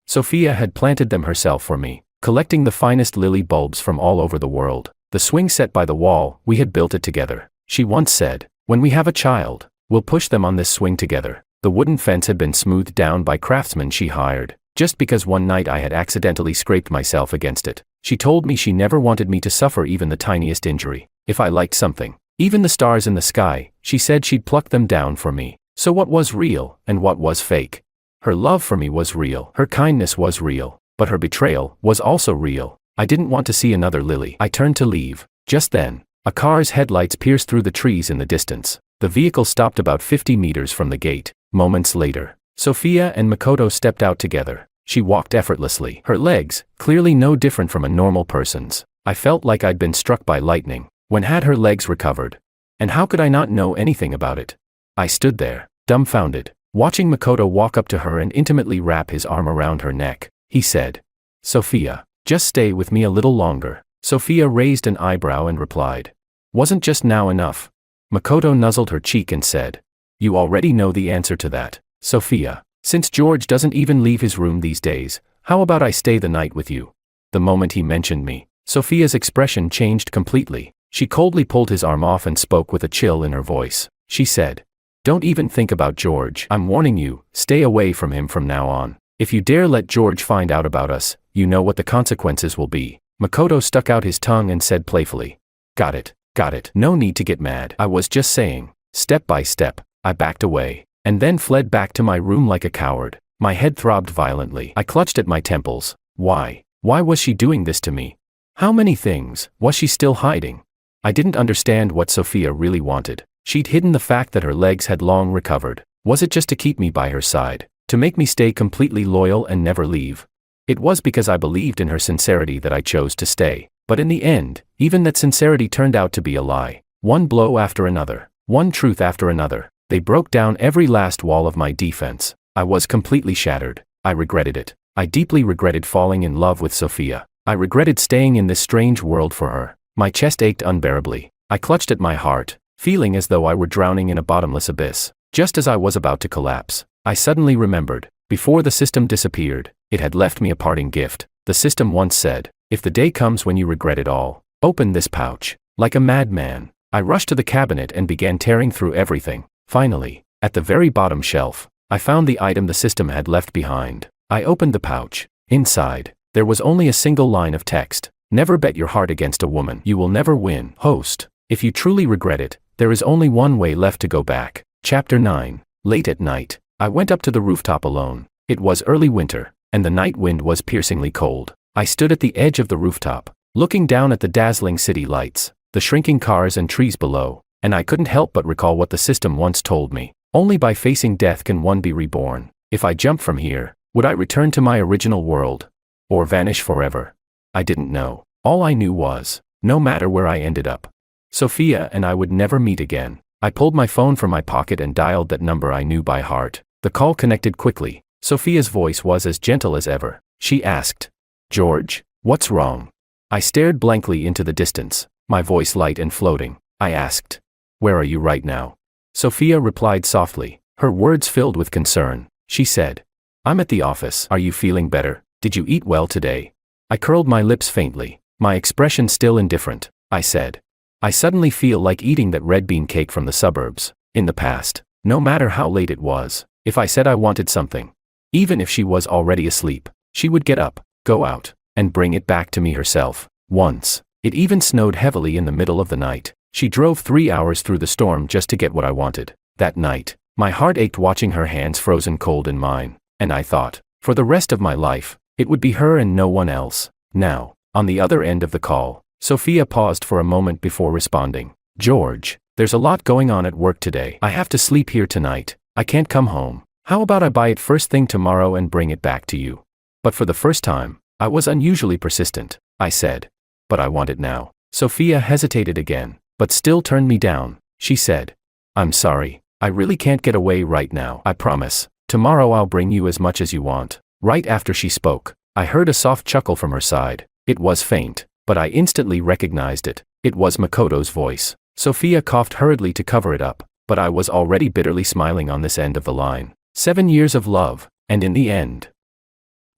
Sophia had planted them herself for me, collecting the finest lily bulbs from all over the world. The swing set by the wall, we had built it together. She once said, "When we have a child, we'll push them on this swing together." The wooden fence had been smoothed down by craftsmen she hired, just because one night I had accidentally scraped myself against it. She told me she never wanted me to suffer even the tiniest injury. If I liked something, even the stars in the sky, she said she'd pluck them down for me. So what was real, and what was fake? Her love for me was real, her kindness was real, but her betrayal was also real. I didn't want to see another lily. I turned to leave. Just then, a car's headlights pierced through the trees in the distance. The vehicle stopped about 50 meters from the gate. Moments later, Sophia and Makoto stepped out together. She walked effortlessly, her legs, clearly no different from a normal person's. I felt like I'd been struck by lightning. When had her legs recovered? And how could I not know anything about it? I stood there, dumbfounded, watching Makoto walk up to her and intimately wrap his arm around her neck. He said, "Sophia, just stay with me a little longer." Sophia raised an eyebrow and replied, "Wasn't just now enough?" Makoto nuzzled her cheek and said, "You already know the answer to that, Sophia. Since George doesn't even leave his room these days, how about I stay the night with you?" The moment he mentioned me, Sophia's expression changed completely. She coldly pulled his arm off and spoke with a chill in her voice. She said, "Don't even think about George. I'm warning you, stay away from him from now on. If you dare let George find out about us, you know what the consequences will be." Makoto stuck out his tongue and said playfully, Got it. No need to get mad. I was just saying." Step by step, I backed away, and then fled back to my room like a coward. My head throbbed violently. I clutched at my temples. Why? Why was she doing this to me? How many things was she still hiding? I didn't understand what Sophia really wanted. She'd hidden the fact that her legs had long recovered. Was it just to keep me by her side? To make me stay completely loyal and never leave? It was because I believed in her sincerity that I chose to stay. But in the end, even that sincerity turned out to be a lie. One blow after another, one truth after another, they broke down every last wall of my defense. I was completely shattered. I regretted it. I deeply regretted falling in love with Sophia. I regretted staying in this strange world for her. My chest ached unbearably. I clutched at my heart, feeling as though I were drowning in a bottomless abyss. Just as I was about to collapse, I suddenly remembered, before the system disappeared, it had left me a parting gift. The system once said, "If the day comes when you regret it all, open this pouch." Like a madman, I rushed to the cabinet and began tearing through everything. Finally, at the very bottom shelf, I found the item the system had left behind. I opened the pouch. Inside, there was only a single line of text. "Never bet your heart against a woman. You will never win. Host. If you truly regret it, there is only one way left to go back." Chapter 9. Late at night, I went up to the rooftop alone. It was early winter, and the night wind was piercingly cold. I stood at the edge of the rooftop, looking down at the dazzling city lights. the shrinking cars and trees below, and I couldn't help but recall what the system once told me. Only by facing death can one be reborn. If I jumped from here, would I return to my original world? Or vanish forever? I didn't know. All I knew was, no matter where I ended up, Sophia and I would never meet again. I pulled my phone from my pocket and dialed that number I knew by heart. The call connected quickly. Sophia's voice was as gentle as ever. She asked, "George, what's wrong?" I stared blankly into the distance, my voice light and floating. I asked, "Where are you right now?" Sophia replied softly, her words filled with concern. She said, "I'm at the office. Are you feeling better? Did you eat well today?" I curled my lips faintly, my expression still indifferent. I said, "I suddenly feel like eating that red bean cake from the suburbs." In the past, no matter how late it was, if I said I wanted something, even if she was already asleep, she would get up, go out, and bring it back to me herself. Once, it even snowed heavily in the middle of the night. She drove 3 hours through the storm just to get what I wanted. That night, my heart ached watching her hands frozen cold in mine, and I thought, for the rest of my life, it would be her and no one else. Now, on the other end of the call, Sophia paused for a moment before responding. "George, there's a lot going on at work today. I have to sleep here tonight. I can't come home. How about I buy it first thing tomorrow and bring it back to you?" But for the first time, I was unusually persistent. I said, "But I want it now." Sophia hesitated again, but still turned me down. She said, "I'm sorry, I really can't get away right now. I promise, tomorrow I'll bring you as much as you want." Right after she spoke, I heard a soft chuckle from her side. It was faint, but I instantly recognized it. It was Makoto's voice. Sophia coughed hurriedly to cover it up, but I was already bitterly smiling on this end of the line. 7 years of love, and in the end,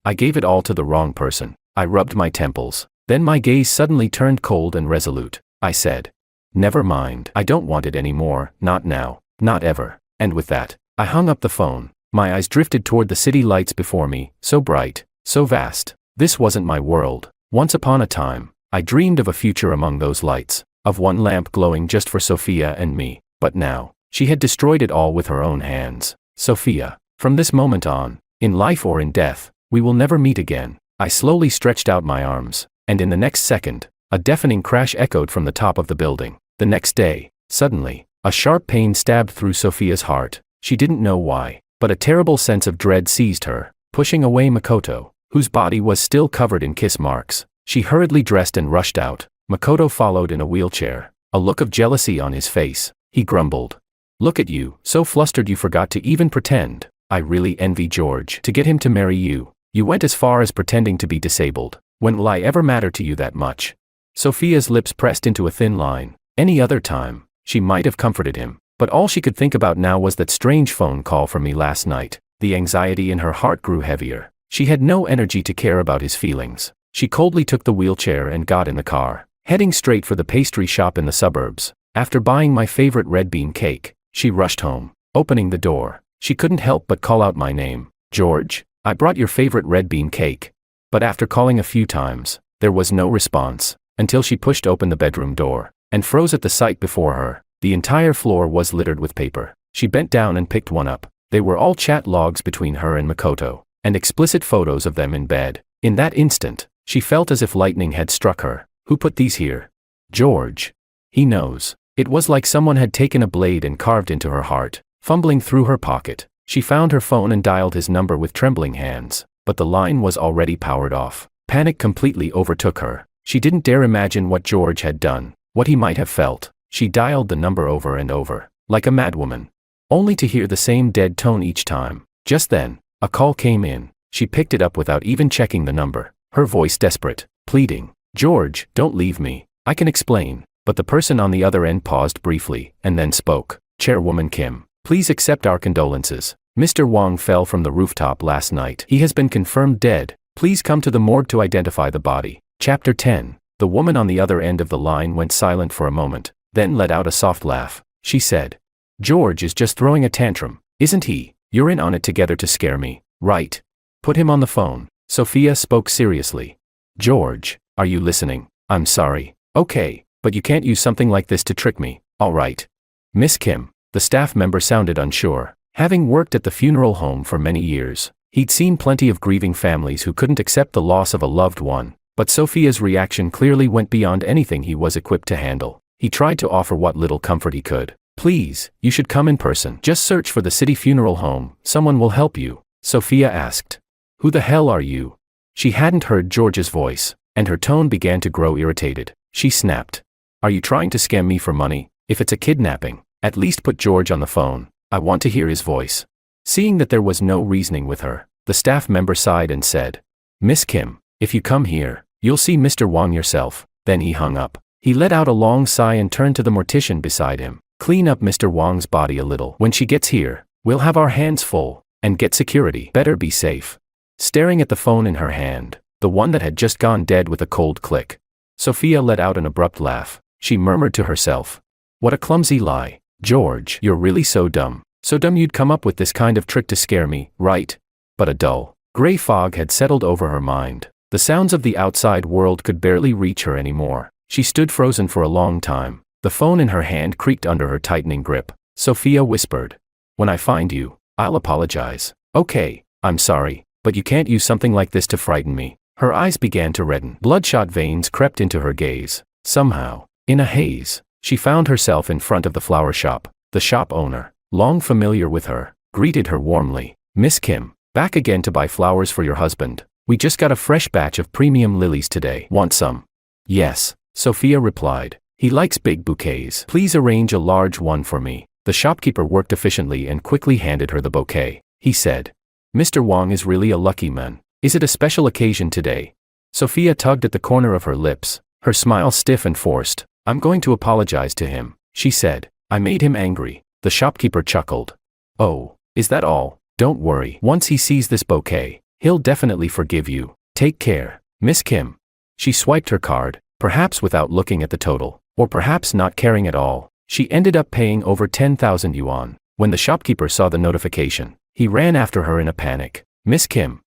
I gave it all to the wrong person. I rubbed my temples. Then my gaze suddenly turned cold and resolute. I said, "Never mind. I don't want it anymore, not now, not ever." And with that, I hung up the phone. My eyes drifted toward the city lights before me, so bright, so vast. This wasn't my world. Once upon a time, I dreamed of a future among those lights, of one lamp glowing just for Sophia and me. But now, she had destroyed it all with her own hands. "Sophia, from this moment on, in life or in death, we will never meet again." I slowly stretched out my arms, and in the next second, a deafening crash echoed from the top of the building. The next day, suddenly, a sharp pain stabbed through Sophia's heart. She didn't know why, but a terrible sense of dread seized her. Pushing away Makoto, whose body was still covered in kiss marks, she hurriedly dressed and rushed out. Makoto followed in a wheelchair, a look of jealousy on his face. He grumbled, "Look at you, so flustered you forgot to even pretend. I really envy George. To get him to marry you, you went as far as pretending to be disabled. When will I ever matter to you that much?" Sophia's lips pressed into a thin line. Any other time, she might have comforted him, but all she could think about now was that strange phone call from me last night. The anxiety in her heart grew heavier. She had no energy to care about his feelings. She coldly took the wheelchair and got in the car, heading straight for the pastry shop in the suburbs. After buying my favorite red bean cake, she rushed home. Opening the door, she couldn't help but call out my name. "George, I brought your favorite red bean cake." But after calling a few times, there was no response, until she pushed open the bedroom door, and froze at the sight before her. The entire floor was littered with paper. She bent down and picked one up. They were all chat logs between her and Makoto, and explicit photos of them in bed. In that instant, she felt as if lightning had struck her. Who put these here? George. He knows. It was like someone had taken a blade and carved into her heart. Fumbling through her pocket, she found her phone and dialed his number with trembling hands, but the line was already powered off. Panic completely overtook her. She didn't dare imagine what George had done, what he might have felt. She dialed the number over and over, like a madwoman, only to hear the same dead tone each time. Just then, a call came in. She picked it up without even checking the number, her voice desperate, pleading, "George, don't leave me. I can explain." But the person on the other end paused briefly, and then spoke. "Chairwoman Kim, please accept our condolences. Mr. Wong fell from the rooftop last night. He has been confirmed dead. Please come to the morgue to identify the body." Chapter 10. The woman on the other end of the line went silent for a moment, then let out a soft laugh. She said, "George is just throwing a tantrum, isn't he? You're in on it together to scare me, right? Put him on the phone." Sophia spoke seriously. "George, are you listening? I'm sorry. Okay, but you can't use something like this to trick me, all right?" "Miss Kim." The staff member sounded unsure. Having worked at the funeral home for many years, he'd seen plenty of grieving families who couldn't accept the loss of a loved one, but Sophia's reaction clearly went beyond anything he was equipped to handle. He tried to offer what little comfort he could. Please, you should come in person. Just search for the city funeral home, someone will help you, Sophia asked. Who the hell are you? She hadn't heard George's voice, and her tone began to grow irritated. She snapped. Are you trying to scam me for money? If it's a kidnapping, at least put George on the phone. I want to hear his voice. Seeing that there was no reasoning with her, the staff member sighed and said, Miss Kim, if you come here, you'll see Mr. Wang yourself. Then he hung up. He let out a long sigh and turned to the mortician beside him. Clean up Mr. Wang's body a little. When she gets here, we'll have our hands full, and get security. Better be safe. Staring at the phone in her hand, the one that had just gone dead with a cold click, Sophia let out an abrupt laugh. She murmured to herself, what a clumsy lie. George, you're really so dumb. So dumb you'd come up with this kind of trick to scare me, right? But a dull, gray fog had settled over her mind. The sounds of the outside world could barely reach her anymore. She stood frozen for a long time. The phone in her hand creaked under her tightening grip. Sophia whispered, when I find you, I'll apologize. Okay, I'm sorry, but you can't use something like this to frighten me. Her eyes began to redden. Bloodshot veins crept into her gaze. Somehow, in a haze, she found herself in front of the flower shop. The shop owner, long familiar with her, greeted her warmly. Miss Kim, back again to buy flowers for your husband. We just got a fresh batch of premium lilies today. Want some? Yes, Sophia replied. He likes big bouquets. Please arrange a large one for me. The shopkeeper worked efficiently and quickly handed her the bouquet. He said, Mr. Wang is really a lucky man. Is it a special occasion today? Sophia tugged at the corner of her lips, her smile stiff and forced. I'm going to apologize to him, she said. I made him angry. The shopkeeper chuckled. Oh, is that all? Don't worry. Once he sees this bouquet, he'll definitely forgive you. Take care, Miss Kim. She swiped her card, perhaps without looking at the total, or perhaps not caring at all. She ended up paying over 10,000 yuan. When the shopkeeper saw the notification, he ran after her in a panic. Miss Kim,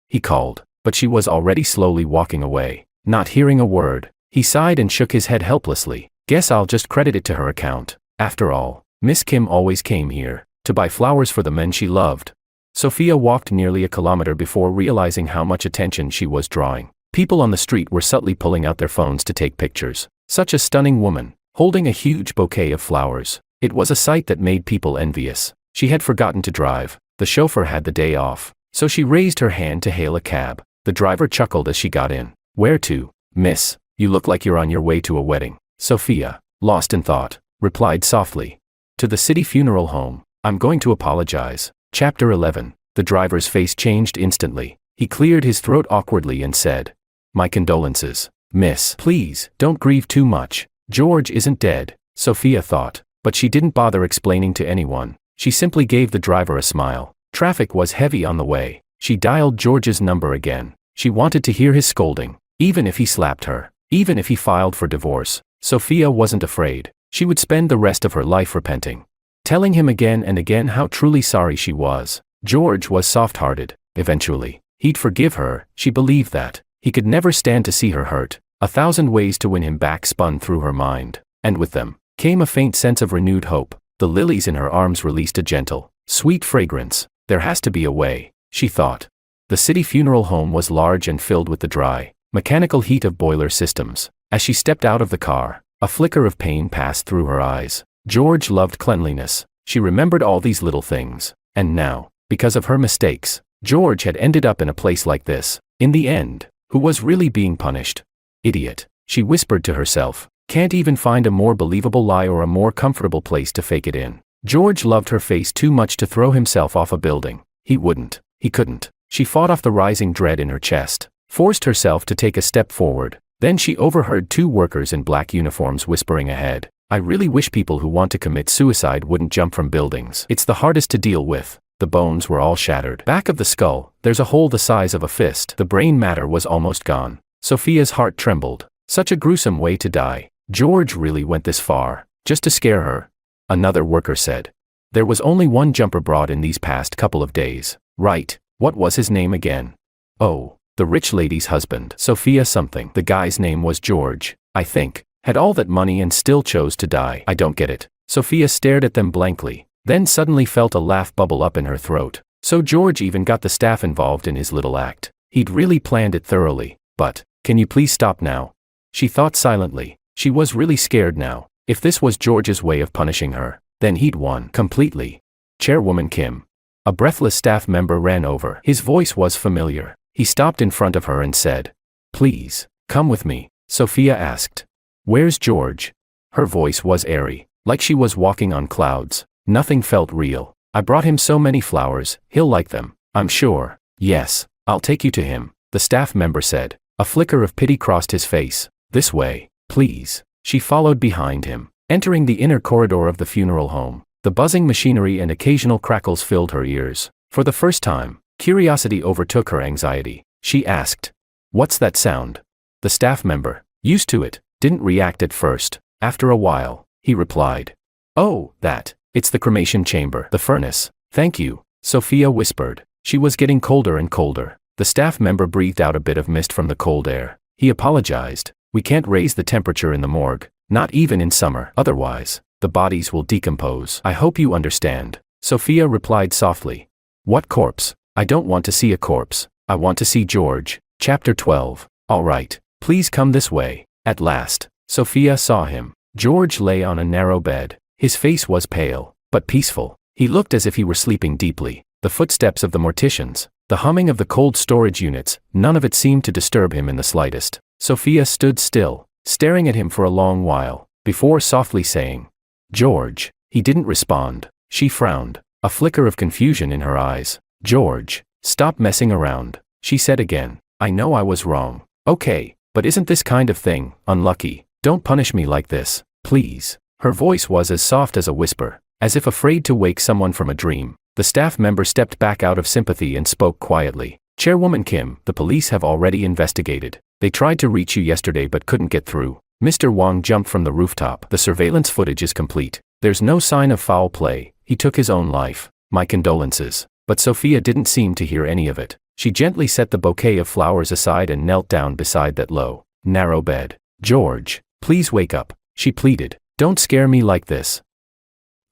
he called, but she was already slowly walking away. Not hearing a word, he sighed and shook his head helplessly. Guess I'll just credit it to her account. After all, Miss Kim always came here to buy flowers for the men she loved. Sophia walked nearly a kilometer before realizing how much attention she was drawing. People on the street were subtly pulling out their phones to take pictures. Such a stunning woman, holding a huge bouquet of flowers. It was a sight that made people envious. She had forgotten to drive. The chauffeur had the day off, so she raised her hand to hail a cab. The driver chuckled as she got in. Where to, miss? You look like you're on your way to a wedding. Sophia, lost in thought, replied softly. To the city funeral home. I'm going to apologize. Chapter 11. The driver's face changed instantly. He cleared his throat awkwardly and said, my condolences, miss. Please, don't grieve too much. George isn't dead, Sophia thought, but she didn't bother explaining to anyone. She simply gave the driver a smile. Traffic was heavy on the way. She dialed George's number again. She wanted to hear his scolding, even if he slapped her, even if he filed for divorce. Sophia wasn't afraid. She would spend the rest of her life repenting, telling him again and again how truly sorry she was. George was soft-hearted. Eventually, he'd forgive her. She believed that. He could never stand to see her hurt. 1,000 ways to win him back spun through her mind, and with them came a faint sense of renewed hope. The lilies in her arms released a gentle, sweet fragrance. There has to be a way, she thought. The city funeral home was large and filled with the dry, mechanical heat of boiler systems. As she stepped out of the car, a flicker of pain passed through her eyes. George loved cleanliness. She remembered all these little things. And now, because of her mistakes, George had ended up in a place like this. In the end, who was really being punished? Idiot, she whispered to herself. Can't even find a more believable lie or a more comfortable place to fake it in. George loved her face too much to throw himself off a building. He wouldn't. He couldn't. She fought off the rising dread in her chest, forced herself to take a step forward. Then she overheard two workers in black uniforms whispering ahead. I really wish people who want to commit suicide wouldn't jump from buildings. It's the hardest to deal with. The bones were all shattered. Back of the skull, there's a hole the size of a fist. The brain matter was almost gone. Sophia's heart trembled. Such a gruesome way to die. George really went this far, just to scare her. Another worker said. There was only one jumper brought in these past couple of days. Right, what was his name again? Oh, the rich lady's husband. Sophia something. The guy's name was George, I think. Had all that money and still chose to die. I don't get it. Sophia stared at them blankly, then suddenly felt a laugh bubble up in her throat. So George even got the staff involved in his little act. He'd really planned it thoroughly. But, can you please stop now? She thought silently. She was really scared now. If this was George's way of punishing her, then he'd won completely. Chairwoman Kim. A breathless staff member ran over. His voice was familiar. He stopped in front of her and said, "Please, come with me." Sophia asked, "Where's George?" Her voice was airy, like she was walking on clouds. Nothing felt real. "I brought him so many flowers, he'll like them, I'm sure." "Yes, I'll take you to him," the staff member said. A flicker of pity crossed his face. "This way, please." She followed behind him, entering the inner corridor of the funeral home. The buzzing machinery and occasional crackles filled her ears. For the first time, curiosity overtook her anxiety. She asked, "What's that sound?" The staff member, used to it, didn't react at first. After a while, he replied, "Oh, that. It's the cremation chamber, the furnace." "Thank you," Sophia whispered. She was getting colder and colder. The staff member breathed out a bit of mist from the cold air. He apologized. "We can't raise the temperature in the morgue, not even in summer. Otherwise, the bodies will decompose." "I hope you understand," Sophia replied softly. "What corpse? I don't want to see a corpse. I want to see George." Chapter 12. "All right, please come this way." At last, Sophia saw him. George lay on a narrow bed. His face was pale, but peaceful. He looked as if he were sleeping deeply. The footsteps of the morticians, the humming of the cold storage units, none of it seemed to disturb him in the slightest. Sophia stood still, staring at him for a long while, before softly saying, "George." He didn't respond. She frowned, a flicker of confusion in her eyes. "George, stop messing around," she said again. "I know I was wrong. Okay, but isn't this kind of thing unlucky? Don't punish me like this, please." Her voice was as soft as a whisper, as if afraid to wake someone from a dream. The staff member stepped back out of sympathy and spoke quietly. "Chairwoman Kim, the police have already investigated. They tried to reach you yesterday but couldn't get through." Mr. Wong jumped from the rooftop. "The surveillance footage is complete. There's no sign of foul play. He took his own life. My condolences." But Sophia didn't seem to hear any of it. She gently set the bouquet of flowers aside and knelt down beside that low, narrow bed. "George, please wake up," she pleaded. "Don't scare me like this.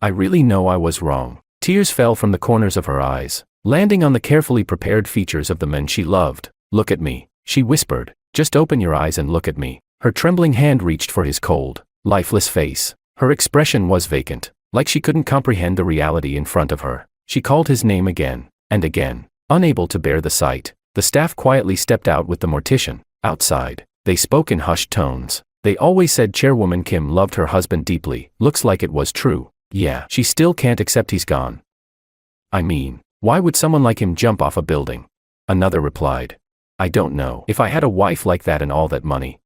I really know I was wrong." Tears fell from the corners of her eyes, landing on the carefully prepared features of the men she loved. "Look at me," she whispered. "Just open your eyes and look at me." Her trembling hand reached for his cold, lifeless face. Her expression was vacant, like she couldn't comprehend the reality in front of her. She called his name again, and again. Unable to bear the sight, the staff quietly stepped out with the mortician. Outside, they spoke in hushed tones. "They always said Chairwoman Kim loved her husband deeply. Looks like it was true." "Yeah, she still can't accept he's gone." "I mean, why would someone like him jump off a building?" Another replied. "I don't know. If I had a wife like that and all that money,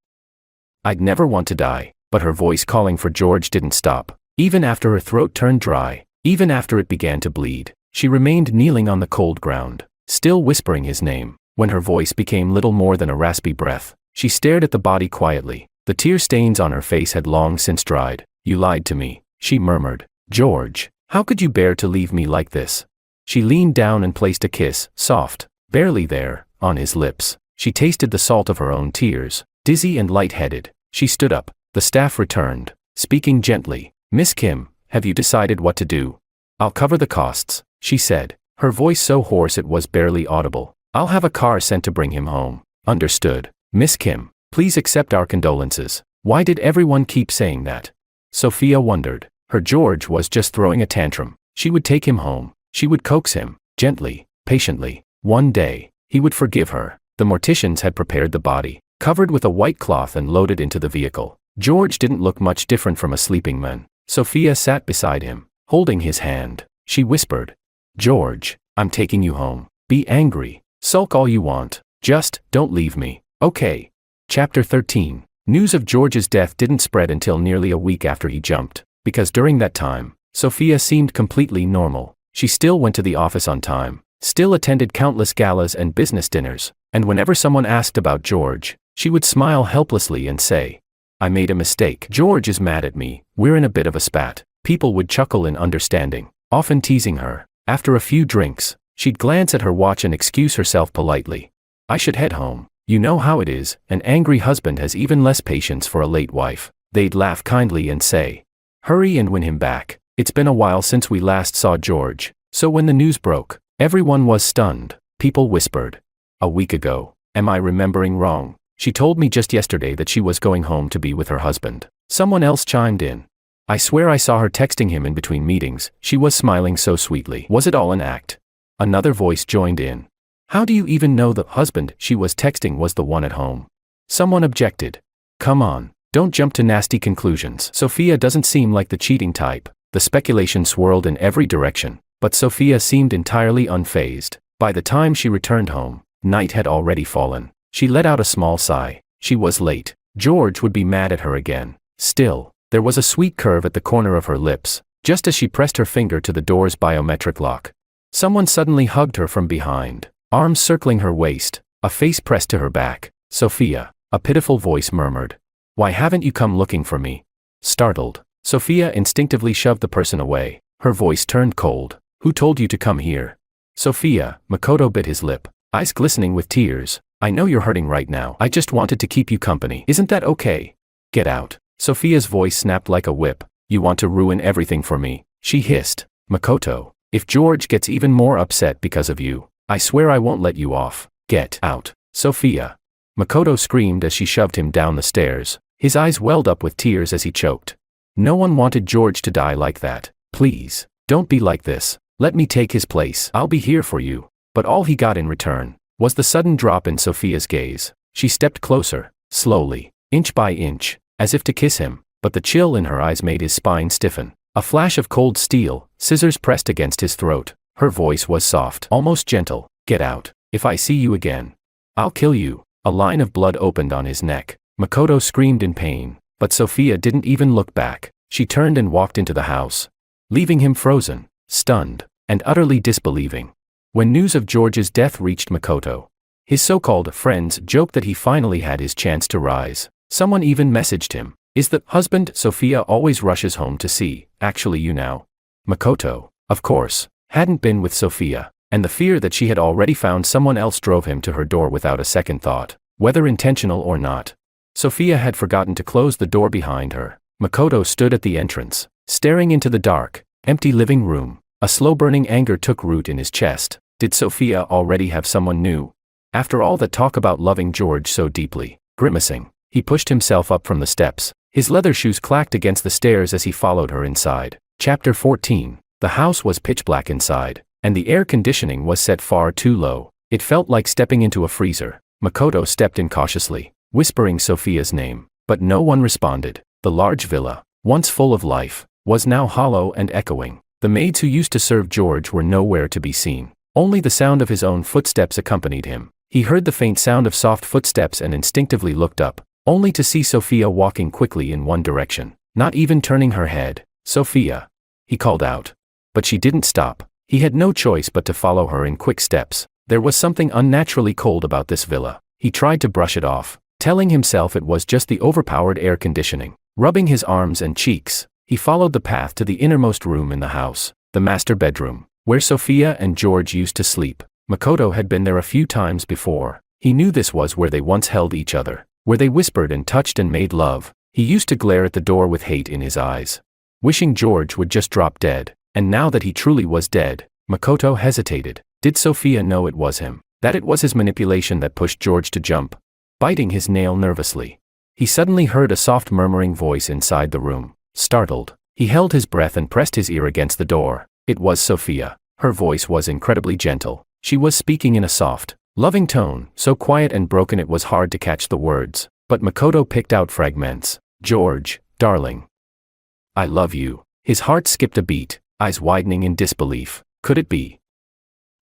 I'd never want to die." But her voice calling for George didn't stop. Even after her throat turned dry, even after it began to bleed, she remained kneeling on the cold ground, still whispering his name. When her voice became little more than a raspy breath, she stared at the body quietly. The tear stains on her face had long since dried. "You lied to me," she murmured. "George, how could you bear to leave me like this?" She leaned down and placed a kiss, soft, barely there, on his lips. She tasted the salt of her own tears. Dizzy and light-headed, she stood up. The staff returned, speaking gently. "Miss Kim, have you decided what to do?" "I'll cover the costs," she said, her voice so hoarse it was barely audible. "I'll have a car sent to bring him home." "Understood. Miss Kim, please accept our condolences." Why did everyone keep saying that? Sophia wondered. Her George was just throwing a tantrum. She would take him home. She would coax him, gently, patiently. One day, he would forgive her. The morticians had prepared the body, covered with a white cloth and loaded into the vehicle. George didn't look much different from a sleeping man. Sophia sat beside him, holding his hand. She whispered, "George, I'm taking you home. Be angry. Sulk all you want. Just don't leave me, okay?" Chapter 13. News of George's death didn't spread until nearly a week after he jumped, because during that time, Sophia seemed completely normal. She still went to the office on time, still attended countless galas and business dinners, and whenever someone asked about George, she would smile helplessly and say, "I made a mistake. George is mad at me. We're in a bit of a spat." People would chuckle in understanding, often teasing her. After a few drinks, she'd glance at her watch and excuse herself politely. "I should head home. You know how it is, an angry husband has even less patience for a late wife." They'd laugh kindly and say, "Hurry and win him back. It's been a while since we last saw George." So when the news broke, everyone was stunned. People whispered, "A week ago. Am I remembering wrong?" She told me just yesterday that she was going home to be with her husband. Someone else chimed in. I swear I saw her texting him in between meetings. She was smiling so sweetly. Was it all an act? Another voice joined in. How do you even know the husband she was texting was the one at home? Someone objected. Come on, don't jump to nasty conclusions. Sophia doesn't seem like the cheating type. The speculation swirled in every direction, but Sophia seemed entirely unfazed. By the time she returned home, night had already fallen. She let out a small sigh. She was late. George would be mad at her again. Still, there was a sweet curve at the corner of her lips, just as she pressed her finger to the door's biometric lock. Someone suddenly hugged her from behind, arms circling her waist, a face pressed to her back. Sophia, a pitiful voice murmured. Why haven't you come looking for me? Startled, Sophia instinctively shoved the person away. Her voice turned cold. Who told you to come here? Sophia, Makoto bit his lip, eyes glistening with tears. I know you're hurting right now. I just wanted to keep you company. Isn't that okay? Get out. Sophia's voice snapped like a whip. You want to ruin everything for me, she hissed. Makoto, if George gets even more upset because of you, I swear I won't let you off. Get out. Sophia. Makoto screamed as she shoved him down the stairs. His eyes welled up with tears as he choked. No one wanted George to die like that. Please, don't be like this. Let me take his place. I'll be here for you. But all he got in return was the sudden drop in Sophia's gaze. She stepped closer, slowly, inch by inch, as if to kiss him, but the chill in her eyes made his spine stiffen. A flash of cold steel, scissors pressed against his throat. Her voice was soft, almost gentle. Get out. If I see you again, I'll kill you. A line of blood opened on his neck. Makoto screamed in pain, but Sophia didn't even look back. She turned and walked into the house, leaving him frozen, stunned, and utterly disbelieving. When news of George's death reached Makoto, his so-called friends joked that he finally had his chance to rise. Someone even messaged him, is the husband Sophia always rushes home to see, actually you now? Makoto, of course, hadn't been with Sophia, and the fear that she had already found someone else drove him to her door without a second thought, whether intentional or not. Sophia had forgotten to close the door behind her. Makoto stood at the entrance, staring into the dark, empty living room. A slow-burning anger took root in his chest. Did Sophia already have someone new? After all that talk about loving George so deeply, grimacing, he pushed himself up from the steps. His leather shoes clacked against the stairs as he followed her inside. Chapter 14. The house was pitch black inside, and the air conditioning was set far too low. It felt like stepping into a freezer. Makoto stepped in cautiously, whispering Sophia's name, but no one responded. The large villa, once full of life, was now hollow and echoing. The maids who used to serve George were nowhere to be seen. Only the sound of his own footsteps accompanied him. He heard the faint sound of soft footsteps and instinctively looked up, only to see Sophia walking quickly in one direction, not even turning her head. Sophia, he called out. But she didn't stop. He had no choice but to follow her in quick steps. There was something unnaturally cold about this villa. He tried to brush it off, telling himself it was just the overpowered air conditioning. Rubbing his arms and cheeks, he followed the path to the innermost room in the house, the master bedroom, where Sophia and George used to sleep. Makoto had been there a few times before. He knew this was where they once held each other, where they whispered and touched and made love. He used to glare at the door with hate in his eyes, wishing George would just drop dead. And now that he truly was dead, Makoto hesitated. Did Sophia know it was him? That it was his manipulation that pushed George to jump? Biting his nail nervously, he suddenly heard a soft murmuring voice inside the room. Startled, he held his breath and pressed his ear against the door. It was Sophia. Her voice was incredibly gentle. She was speaking in a soft, loving tone, so quiet and broken it was hard to catch the words. But Makoto picked out fragments. George, darling, I love you. His heart skipped a beat, eyes widening in disbelief. Could it be?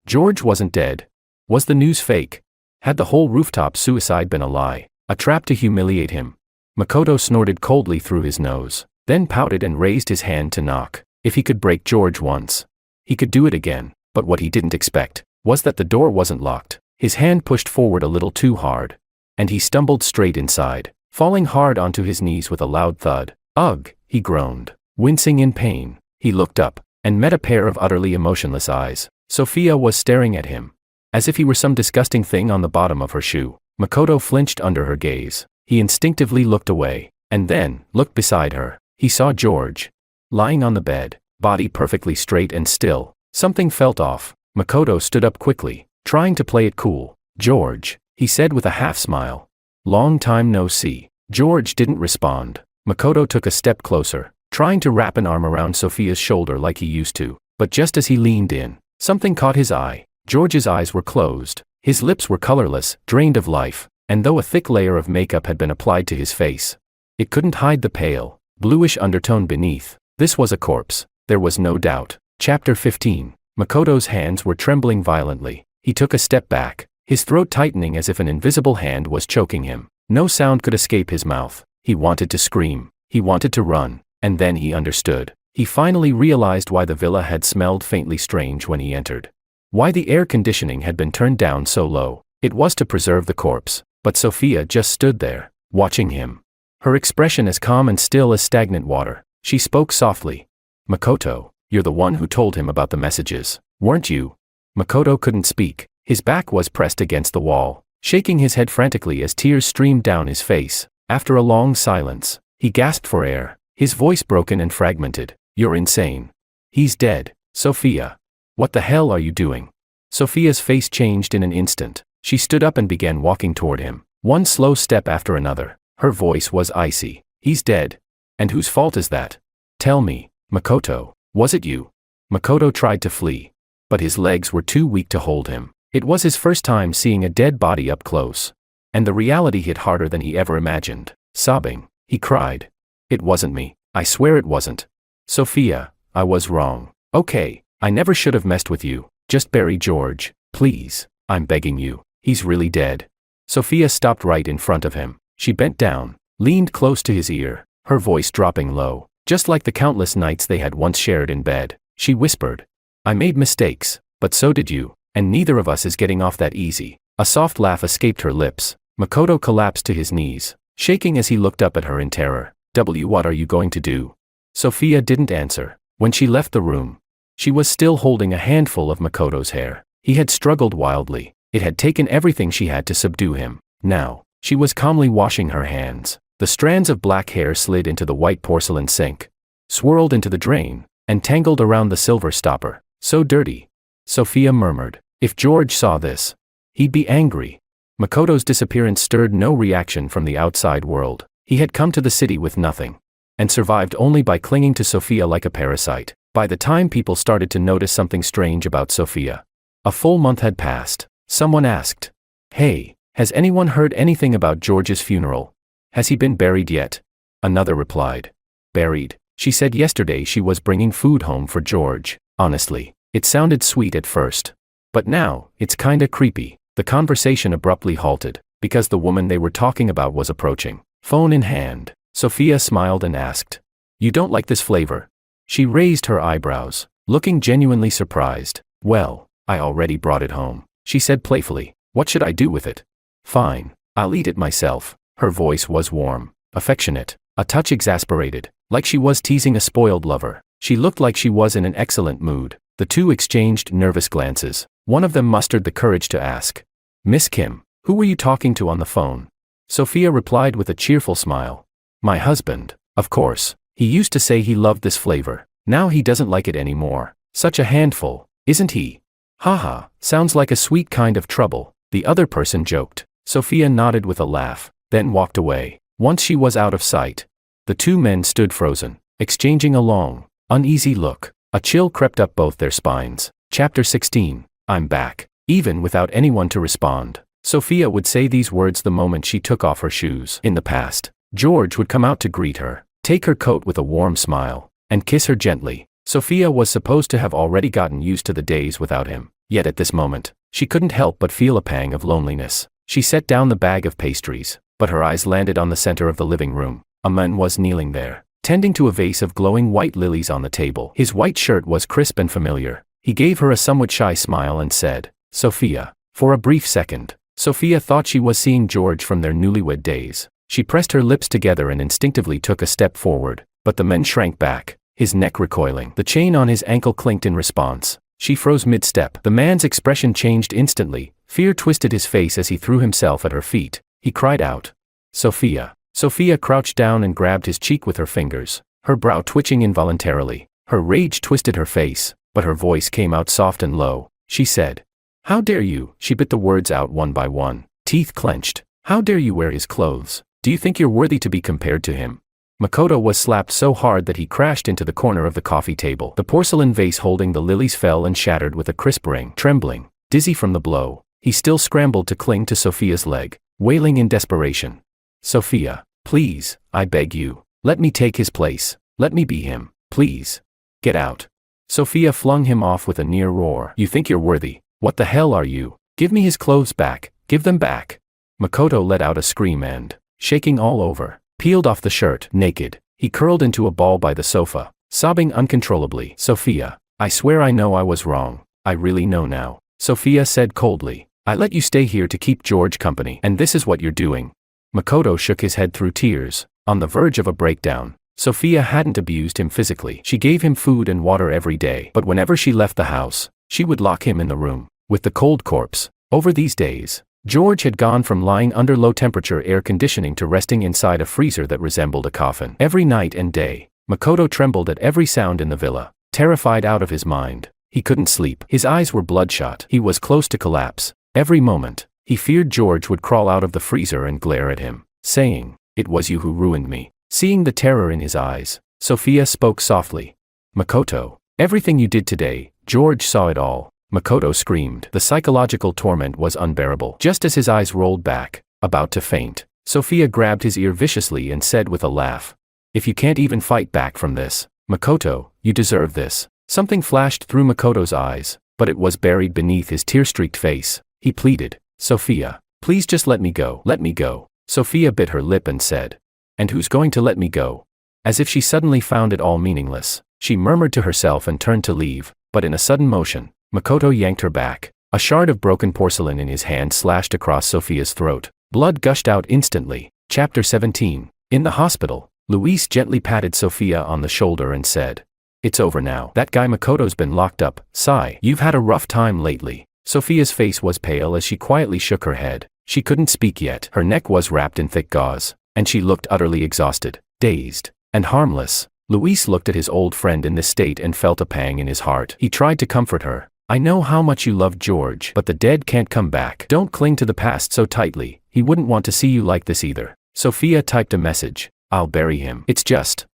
George wasn't dead. Was the news fake? Had the whole rooftop suicide been a lie, a trap to humiliate him? Makoto snorted coldly through his nose, then pouted and raised his hand to knock. If he could break George once, he could do it again. But what he didn't expect was that the door wasn't locked. His hand pushed forward a little too hard, and he stumbled straight inside, falling hard onto his knees with a loud thud. Ugh, he groaned, wincing in pain. He looked up, and met a pair of utterly emotionless eyes. Sophia was staring at him, as if he were some disgusting thing on the bottom of her shoe. Makoto flinched under her gaze. He instinctively looked away, and then looked beside her. He saw George, lying on the bed, body perfectly straight and still. Something felt off. Makoto stood up quickly, trying to play it cool. George, he said with a half-smile. Long time no see. George didn't respond. Makoto took a step closer, trying to wrap an arm around Sophia's shoulder like he used to, but just as he leaned in, something caught his eye. George's eyes were closed, his lips were colorless, drained of life, and though a thick layer of makeup had been applied to his face, it couldn't hide the pale, bluish undertone beneath. This was a corpse, there was no doubt. Chapter 15. Makoto's hands were trembling violently. He took a step back, his throat tightening as if an invisible hand was choking him. No sound could escape his mouth. He wanted to scream, he wanted to run, and then he understood. He finally realized why the villa had smelled faintly strange when he entered. Why the air conditioning had been turned down so low. It was to preserve the corpse, but Sophia just stood there, watching him. Her expression as calm and still as stagnant water. She spoke softly. Makoto, you're the one who told him about the messages, weren't you? Makoto couldn't speak. His back was pressed against the wall, shaking his head frantically as tears streamed down his face. After a long silence, he gasped for air, his voice broken and fragmented. You're insane. He's dead. Sophia. What the hell are you doing? Sophia's face changed in an instant. She stood up and began walking toward him, one slow step after another. Her voice was icy. He's dead. And whose fault is that? Tell me, Makoto, was it you? Makoto tried to flee, but his legs were too weak to hold him. It was his first time seeing a dead body up close, and the reality hit harder than he ever imagined. Sobbing, he cried. It wasn't me. I swear it wasn't. Sophia, I was wrong. Okay, I never should have messed with you. Just bury George, please. I'm begging you. He's really dead. Sophia stopped right in front of him. She bent down, leaned close to his ear, her voice dropping low, just like the countless nights they had once shared in bed. She whispered, I made mistakes, but so did you, and neither of us is getting off that easy. A soft laugh escaped her lips. Makoto collapsed to his knees, shaking as he looked up at her in terror. What are you going to do? Sophia didn't answer. When she left the room, she was still holding a handful of Makoto's hair. He had struggled wildly. It had taken everything she had to subdue him. Now, she was calmly washing her hands. The strands of black hair slid into the white porcelain sink, swirled into the drain, and tangled around the silver stopper. So dirty. Sophia murmured. If George saw this, he'd be angry. Makoto's disappearance stirred no reaction from the outside world. He had come to the city with nothing, and survived only by clinging to Sophia like a parasite. By the time people started to notice something strange about Sophia, a full month had passed. Someone asked, Hey, has anyone heard anything about George's funeral? Has he been buried yet? Another replied, Buried? She said yesterday she was bringing food home for George. Honestly, it sounded sweet at first. But now, it's kinda creepy. The conversation abruptly halted, because the woman they were talking about was approaching. Phone in hand, Sophia smiled and asked, You don't like this flavor? She raised her eyebrows, looking genuinely surprised. Well, I already brought it home, she said playfully. What should I do with it? Fine, I'll eat it myself. Her voice was warm, affectionate, a touch exasperated, like she was teasing a spoiled lover. She looked like she was in an excellent mood. The two exchanged nervous glances. One of them mustered the courage to ask, Miss Kim, who were you talking to on the phone? Sophia replied with a cheerful smile. My husband, of course. He used to say he loved this flavor. Now he doesn't like it anymore. Such a handful, isn't he? Haha, sounds like a sweet kind of trouble, the other person joked. Sophia nodded with a laugh, then walked away. Once she was out of sight, the two men stood frozen, exchanging a long, uneasy look. A chill crept up both their spines. Chapter 16. I'm back. Even without anyone to respond, Sophia would say these words the moment she took off her shoes. In the past, George would come out to greet her, take her coat with a warm smile, and kiss her gently. Sophia was supposed to have already gotten used to the days without him, yet at this moment, she couldn't help but feel a pang of loneliness. She set down the bag of pastries, but her eyes landed on the center of the living room. A man was kneeling there, tending to a vase of glowing white lilies on the table. His white shirt was crisp and familiar. He gave her a somewhat shy smile and said, Sophia. For a brief second, Sophia thought she was seeing George from their newlywed days. She pressed her lips together and instinctively took a step forward, but the man shrank back, his neck recoiling. The chain on his ankle clinked in response. She froze mid-step. The man's expression changed instantly. Fear twisted his face as he threw himself at her feet. He cried out, Sophia. Sophia crouched down and grabbed his cheek with her fingers, her brow twitching involuntarily. Her rage twisted her face, but her voice came out soft and low. She said, How dare you? She bit the words out one by one, teeth clenched. How dare you wear his clothes? Do you think you're worthy to be compared to him? Makoto was slapped so hard that he crashed into the corner of the coffee table. The porcelain vase holding the lilies fell and shattered with a crisp ring. Trembling, dizzy from the blow, he still scrambled to cling to Sophia's leg, wailing in desperation. Sophia, please, I beg you, let me take his place, let me be him, please. Get out. Sophia flung him off with a near roar. You think you're worthy? What the hell are you? Give me his clothes back, give them back. Makoto let out a scream and, shaking all over, peeled off the shirt. Naked, he curled into a ball by the sofa, sobbing uncontrollably. Sophia, I swear I know I was wrong, I really know now. Sophia said coldly, I let you stay here to keep George company, and this is what you're doing. Makoto shook his head through tears, on the verge of a breakdown. Sophia hadn't abused him physically. She gave him food and water every day, but whenever she left the house, she would lock him in the room, with the cold corpse. Over these days, George had gone from lying under low-temperature air conditioning to resting inside a freezer that resembled a coffin. Every night and day, Makoto trembled at every sound in the villa, terrified out of his mind. He couldn't sleep. His eyes were bloodshot. He was close to collapse. Every moment, he feared George would crawl out of the freezer and glare at him, saying, "It was you who ruined me." Seeing the terror in his eyes, Sophia spoke softly. "Makoto, everything you did today, George saw it all." Makoto screamed. The psychological torment was unbearable. Just as his eyes rolled back, about to faint, Sophia grabbed his ear viciously and said with a laugh, "If you can't even fight back from this, Makoto, you deserve this." Something flashed through Makoto's eyes, but it was buried beneath his tear-streaked face. He pleaded, "Sophia, please just let me go. Let me go." Sophia bit her lip and said, "And who's going to let me go?" As if she suddenly found it all meaningless, she murmured to herself and turned to leave, but in a sudden motion, Makoto yanked her back. A shard of broken porcelain in his hand slashed across Sophia's throat. Blood gushed out instantly. Chapter 17. In the hospital, Luis gently patted Sophia on the shoulder and said, "It's over now. That guy Makoto's been locked up. Sigh. You've had a rough time lately." Sophia's face was pale as she quietly shook her head. She couldn't speak yet. Her neck was wrapped in thick gauze, and she looked utterly exhausted, dazed, and harmless. Luis looked at his old friend in this state and felt a pang in his heart. He tried to comfort her. "I know how much you love George, but the dead can't come back. Don't cling to the past so tightly. He wouldn't want to see you like this either." Sophia typed a message. "I'll bury him. It's just,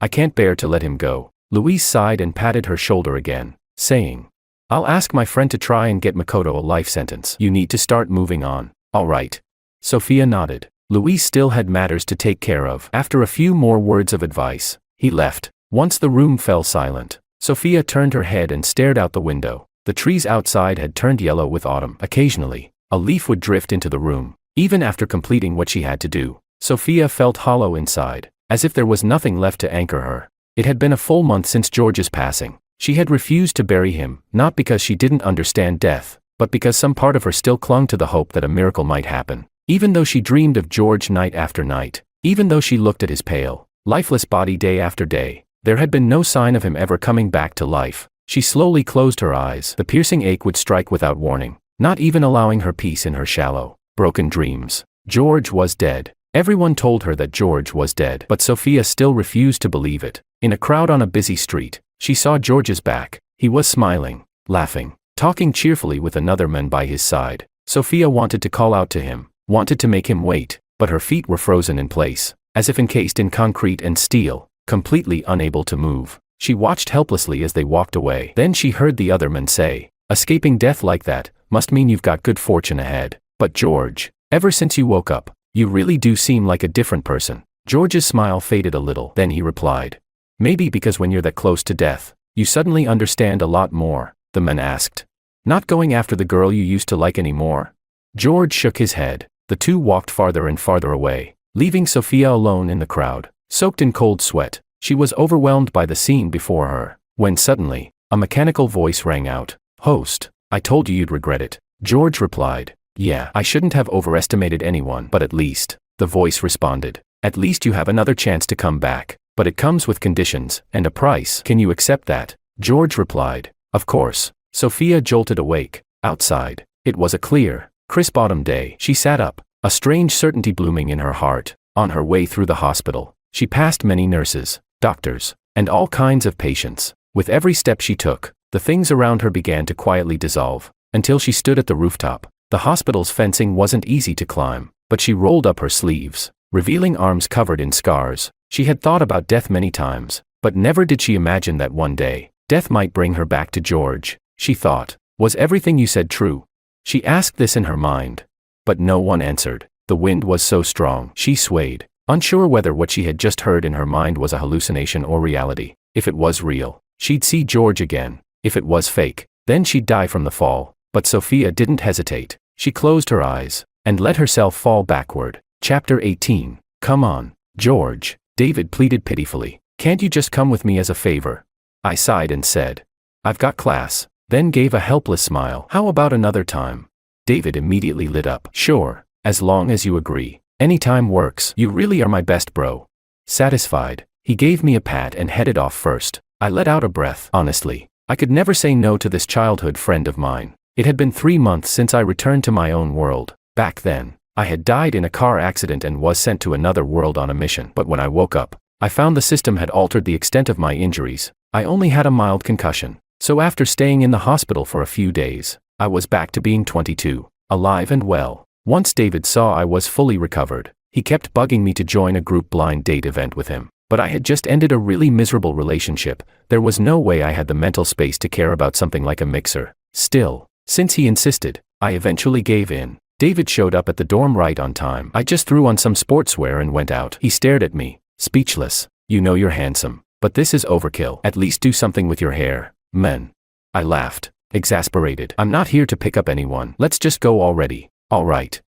I can't bear to let him go." Luis sighed and patted her shoulder again, saying, "I'll ask my friend to try and get Makoto a life sentence. You need to start moving on." "All right." Sophia nodded. Luis still had matters to take care of. After a few more words of advice, he left. Once the room fell silent, Sophia turned her head and stared out the window. The trees outside had turned yellow with autumn. Occasionally, a leaf would drift into the room. Even after completing what she had to do, Sophia felt hollow inside, as if there was nothing left to anchor her. It had been a full month since George's passing. She had refused to bury him, not because she didn't understand death, but because some part of her still clung to the hope that a miracle might happen. Even though she dreamed of George night after night, even though she looked at his pale, lifeless body day after day, there had been no sign of him ever coming back to life. She slowly closed her eyes. The piercing ache would strike without warning, not even allowing her peace in her shallow, broken dreams. George was dead. Everyone told her that George was dead, but Sophia still refused to believe it. In a crowd on a busy street, she saw George's back. He was smiling, laughing, talking cheerfully with another man by his side. Sophia wanted to call out to him, wanted to make him wait, but her feet were frozen in place, as if encased in concrete and steel, completely unable to move. She watched helplessly as they walked away. Then she heard the other man say, "Escaping death like that must mean you've got good fortune ahead. But George, ever since you woke up, you really do seem like a different person." George's smile faded a little. Then he replied, "Maybe because when you're that close to death, you suddenly understand a lot more." The man asked, "Not going after the girl you used to like anymore?" George shook his head. The two walked farther and farther away, leaving Sophia alone in the crowd, soaked in cold sweat. She was overwhelmed by the scene before her, when suddenly, a mechanical voice rang out. "Host, I told you you'd regret it." George replied, "Yeah, I shouldn't have overestimated anyone, but at least," the voice responded, "at least you have another chance to come back, but it comes with conditions, and a price. Can you accept that?" George replied, "Of course." Sophia jolted awake. Outside, it was a clear, crisp autumn day. She sat up, a strange certainty blooming in her heart. On her way through the hospital, she passed many nurses, doctors, and all kinds of patients. With every step she took, the things around her began to quietly dissolve, until she stood at the rooftop. The hospital's fencing wasn't easy to climb. But she rolled up her sleeves, revealing arms covered in scars. She had thought about death many times, but never did she imagine that one day, death might bring her back to George. She thought, was everything you said true? She asked this in her mind. But no one answered. The wind was so strong, she swayed, unsure whether what she had just heard in her mind was a hallucination or reality. If it was real, she'd see George again. If it was fake, then she'd die from the fall. But Sophia didn't hesitate. She closed her eyes and let herself fall backward. Chapter 18. Come on, George, David pleaded pitifully. Can't you just come with me as a favor? I sighed and said, I've got class, then gave a helpless smile. How about another time? David immediately lit up. Sure, as long as you agree. Any time works. You really are my best bro. Satisfied, he gave me a pat and headed off first. I let out a breath. Honestly, I could never say no to this childhood friend of mine. It had been 3 months since I returned to my own world. Back then, I had died in a car accident and was sent to another world on a mission. But when I woke up, I found the system had altered the extent of my injuries. I only had a mild concussion. So after staying in the hospital for a few days, I was back to being 22, alive and well. Once David saw I was fully recovered, he kept bugging me to join a group blind date event with him. But I had just ended a really miserable relationship. There was no way I had the mental space to care about something like a mixer. Still, since he insisted, I eventually gave in. David showed up at the dorm right on time. I just threw on some sportswear and went out. He stared at me, speechless. You know you're handsome, but this is overkill. At least do something with your hair, man. I laughed, exasperated. I'm not here to pick up anyone. Let's just go already. All right.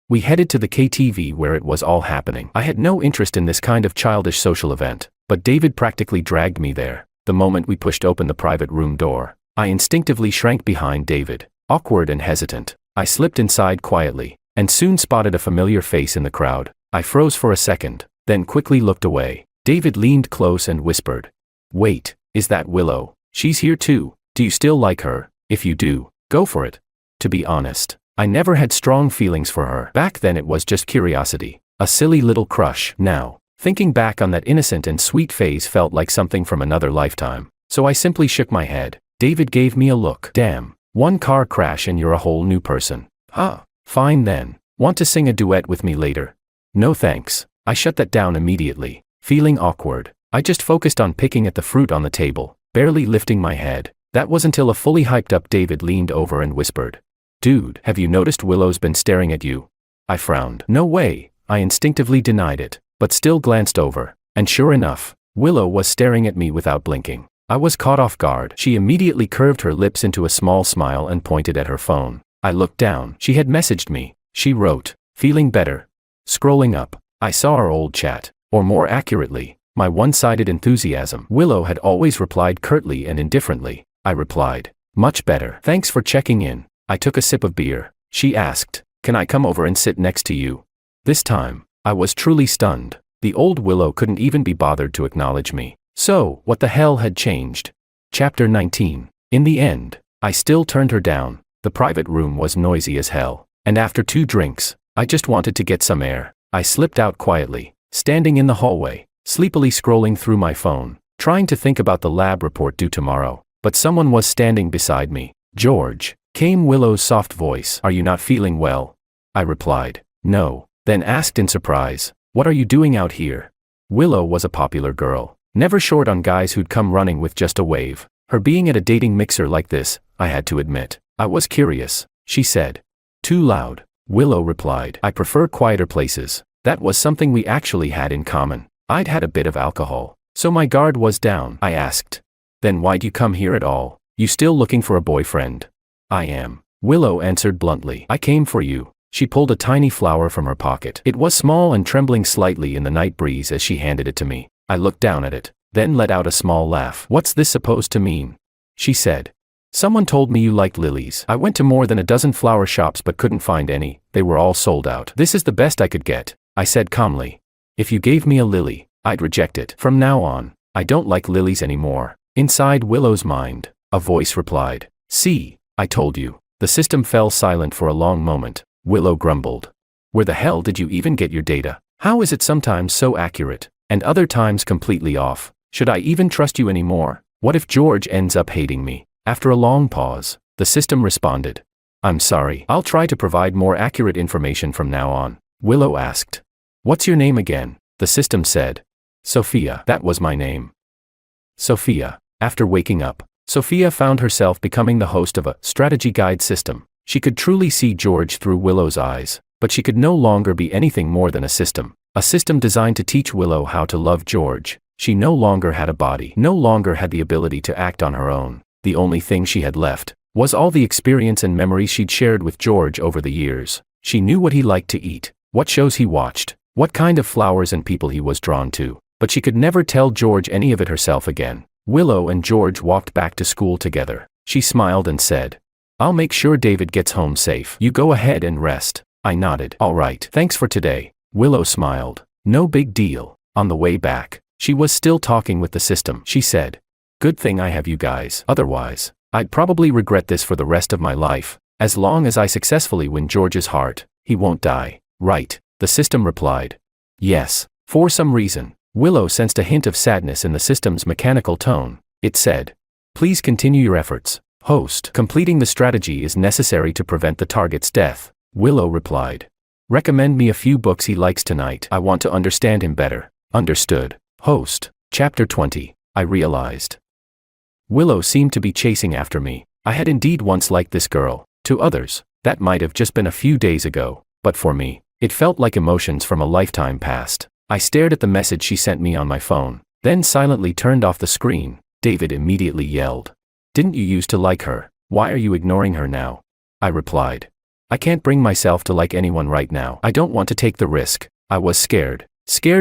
We headed to the KTV where it was all happening. I had no interest in this kind of childish social event, but David practically dragged me there. The moment we pushed open the private room door, I instinctively shrank behind David, awkward and hesitant. I slipped inside quietly, and soon spotted a familiar face in the crowd. I froze for a second, then quickly looked away. David leaned close and whispered, Wait, is that Willow? She's here too. Do you still like her? If you do, go for it. To be honest, I never had strong feelings for her. Back then it was just curiosity, a silly little crush. Now, thinking back on that innocent and sweet phase felt like something from another lifetime. So I simply shook my head. David gave me a look. Damn, one car crash and you're a whole new person. Huh, fine then. Want to sing a duet with me later? No thanks. I shut that down immediately. Feeling awkward, I just focused on picking at the fruit on the table, barely lifting my head. That was until a fully hyped up David leaned over and whispered, Dude, have you noticed Willow's been staring at you? I frowned. No way. I instinctively denied it, but still glanced over, and sure enough, Willow was staring at me without blinking. I was caught off guard. She immediately curved her lips into a small smile and pointed at her phone. I looked down. She had messaged me. She wrote, Feeling better. Scrolling up, I saw our old chat, or more accurately, my one-sided enthusiasm. Willow had always replied curtly and indifferently. I replied, Much better. Thanks for checking in. I took a sip of beer. She asked, Can I come over and sit next to you? This time, I was truly stunned. The old Willow couldn't even be bothered to acknowledge me. So, what the hell had changed? Chapter 19. In the end, I still turned her down. The private room was noisy as hell, and after 2 drinks, I just wanted to get some air. I slipped out quietly, standing in the hallway, sleepily scrolling through my phone, trying to think about the lab report due tomorrow. But someone was standing beside me. George, came Willow's soft voice. Are you not feeling well? I replied, No, then asked in surprise, What are you doing out here? Willow was a popular girl, never short on guys who'd come running with just a wave. Her being at a dating mixer like this, I had to admit, I was curious. She said, Too loud. Willow replied, I prefer quieter places. That was something we actually had in common. I'd had a bit of alcohol, so my guard was down. I asked, Then why'd you come here at all? You still looking for a boyfriend? I am. Willow answered bluntly. I came for you. She pulled a tiny flower from her pocket. It was small and trembling slightly in the night breeze as she handed it to me. I looked down at it, then let out a small laugh. What's this supposed to mean? She said. Someone told me you liked lilies. I went to more than a dozen flower shops but couldn't find any. They were all sold out. This is the best I could get, I said calmly. If you gave me a lily, I'd reject it. From now on, I don't like lilies anymore. Inside Willow's mind, a voice replied. See, I told you. The system fell silent for a long moment. Willow grumbled. Where the hell did you even get your data? How is it sometimes so accurate, and other times completely off? Should I even trust you anymore? What if George ends up hating me? After a long pause, the system responded. I'm sorry. I'll try to provide more accurate information from now on. Willow asked. What's your name again? The system said. Sophia. That was my name. Sophia. After waking up, Sophia found herself becoming the host of a strategy guide system. She could truly see George through Willow's eyes, but she could no longer be anything more than a system designed to teach Willow how to love George. She no longer had a body, no longer had the ability to act on her own. The only thing she had left was all the experience and memories she'd shared with George over the years. She knew what he liked to eat, what shows he watched, what kind of flowers and people he was drawn to, but she could never tell George any of it herself again. Willow and George walked back to school together. She smiled and said, I'll make sure David gets home safe. You go ahead and rest. I nodded. All right. Thanks for today. Willow smiled. No big deal. On the way back, she was still talking with the system. She said, good thing I have you guys. Otherwise, I'd probably regret this for the rest of my life. As long as I successfully win George's heart, he won't die. Right? The system replied. Yes. For some reason, Willow sensed a hint of sadness in the system's mechanical tone. It said, please continue your efforts, host. Completing the strategy is necessary to prevent the target's death. Willow replied. Recommend me a few books he likes tonight. I want to understand him better. Understood. Host. Chapter 20. I realized. Willow seemed to be chasing after me. I had indeed once liked this girl. To others, that might have just been a few days ago, but for me, it felt like emotions from a lifetime past. I stared at the message she sent me on my phone, then silently turned off the screen. David immediately yelled. Didn't you used to like her? Why are you ignoring her now? I replied. I can't bring myself to like anyone right now. I don't want to take the risk. I was scared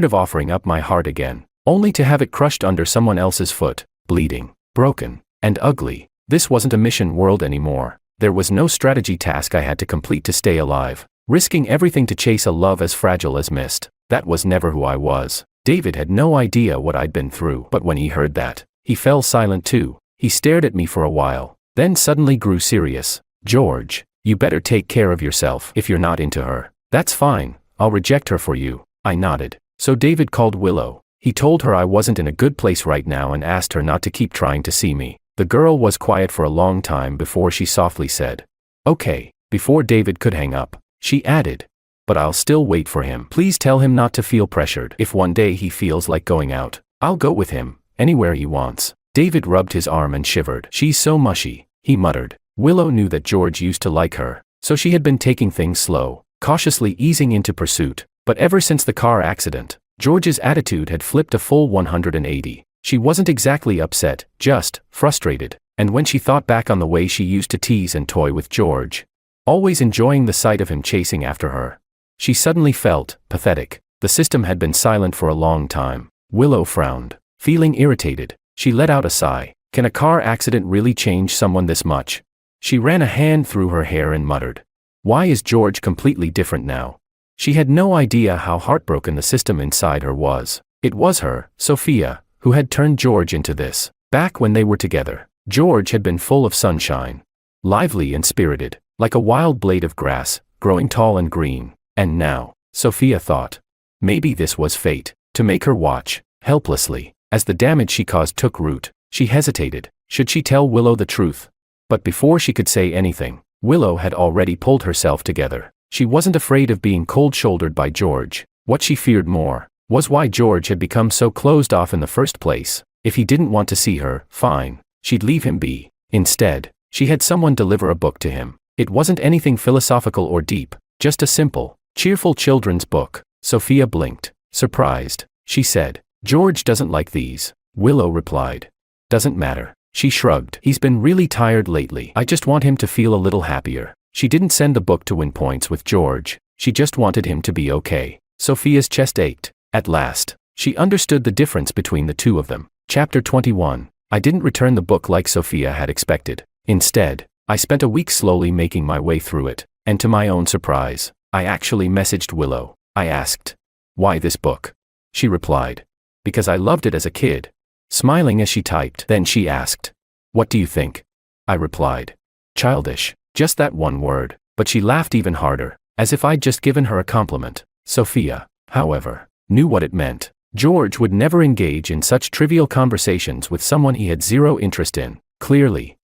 of offering up my heart again, only to have it crushed under someone else's foot, bleeding, broken, and ugly. This wasn't a mission world anymore. There was no strategy task I had to complete to stay alive, risking everything to chase a love as fragile as mist. That was never who I was. David had no idea what I'd been through, but when he heard that, he fell silent too. He stared at me for a while, then suddenly grew serious. George, you better take care of yourself. If you're not into her, that's fine. I'll reject her for you. I nodded. So David called Willow. He told her I wasn't in a good place right now and asked her not to keep trying to see me. The girl was quiet for a long time before she softly said, okay. Before David could hang up, she added, but I'll still wait for him. Please tell him not to feel pressured. If one day he feels like going out, I'll go with him, anywhere he wants. David rubbed his arm and shivered. She's so mushy, he muttered. Willow knew that George used to like her, so she had been taking things slow, cautiously easing into pursuit. But ever since the car accident, George's attitude had flipped a full 180. She wasn't exactly upset, just frustrated. And when she thought back on the way she used to tease and toy with George, always enjoying the sight of him chasing after her, she suddenly felt pathetic. The system had been silent for a long time. Willow frowned. Feeling irritated, she let out a sigh. Can a car accident really change someone this much? She ran a hand through her hair and muttered, why is George completely different now? She had no idea how heartbroken the system inside her was. It was her, Sophia, who had turned George into this. Back when they were together, George had been full of sunshine, lively and spirited, like a wild blade of grass, growing tall and green. And now, Sophia thought, maybe this was fate, to make her watch, helplessly, as the damage she caused took root. She hesitated. Should she tell Willow the truth? But before she could say anything, Willow had already pulled herself together. She wasn't afraid of being cold-shouldered by George. What she feared more was why George had become so closed off in the first place. If he didn't want to see her, fine, she'd leave him be. Instead, she had someone deliver a book to him. It wasn't anything philosophical or deep, just a simple, cheerful children's book. Sophia blinked, surprised. She said, George doesn't like these. Willow replied, doesn't matter. She shrugged. He's been really tired lately. I just want him to feel a little happier. She didn't send the book to win points with George. She just wanted him to be okay. Sophia's chest ached. At last, she understood the difference between the two of them. Chapter 21. I didn't return the book like Sophia had expected. Instead, I spent a week slowly making my way through it, and to my own surprise, I actually messaged Willow. I asked, why this book? She replied, because I loved it as a kid. Smiling as she typed. Then she asked, what do you think? I replied, childish. Just that one word. But she laughed even harder, as if I'd just given her a compliment. Sophia, however, knew what it meant. George would never engage in such trivial conversations with someone he had zero interest in. Clearly,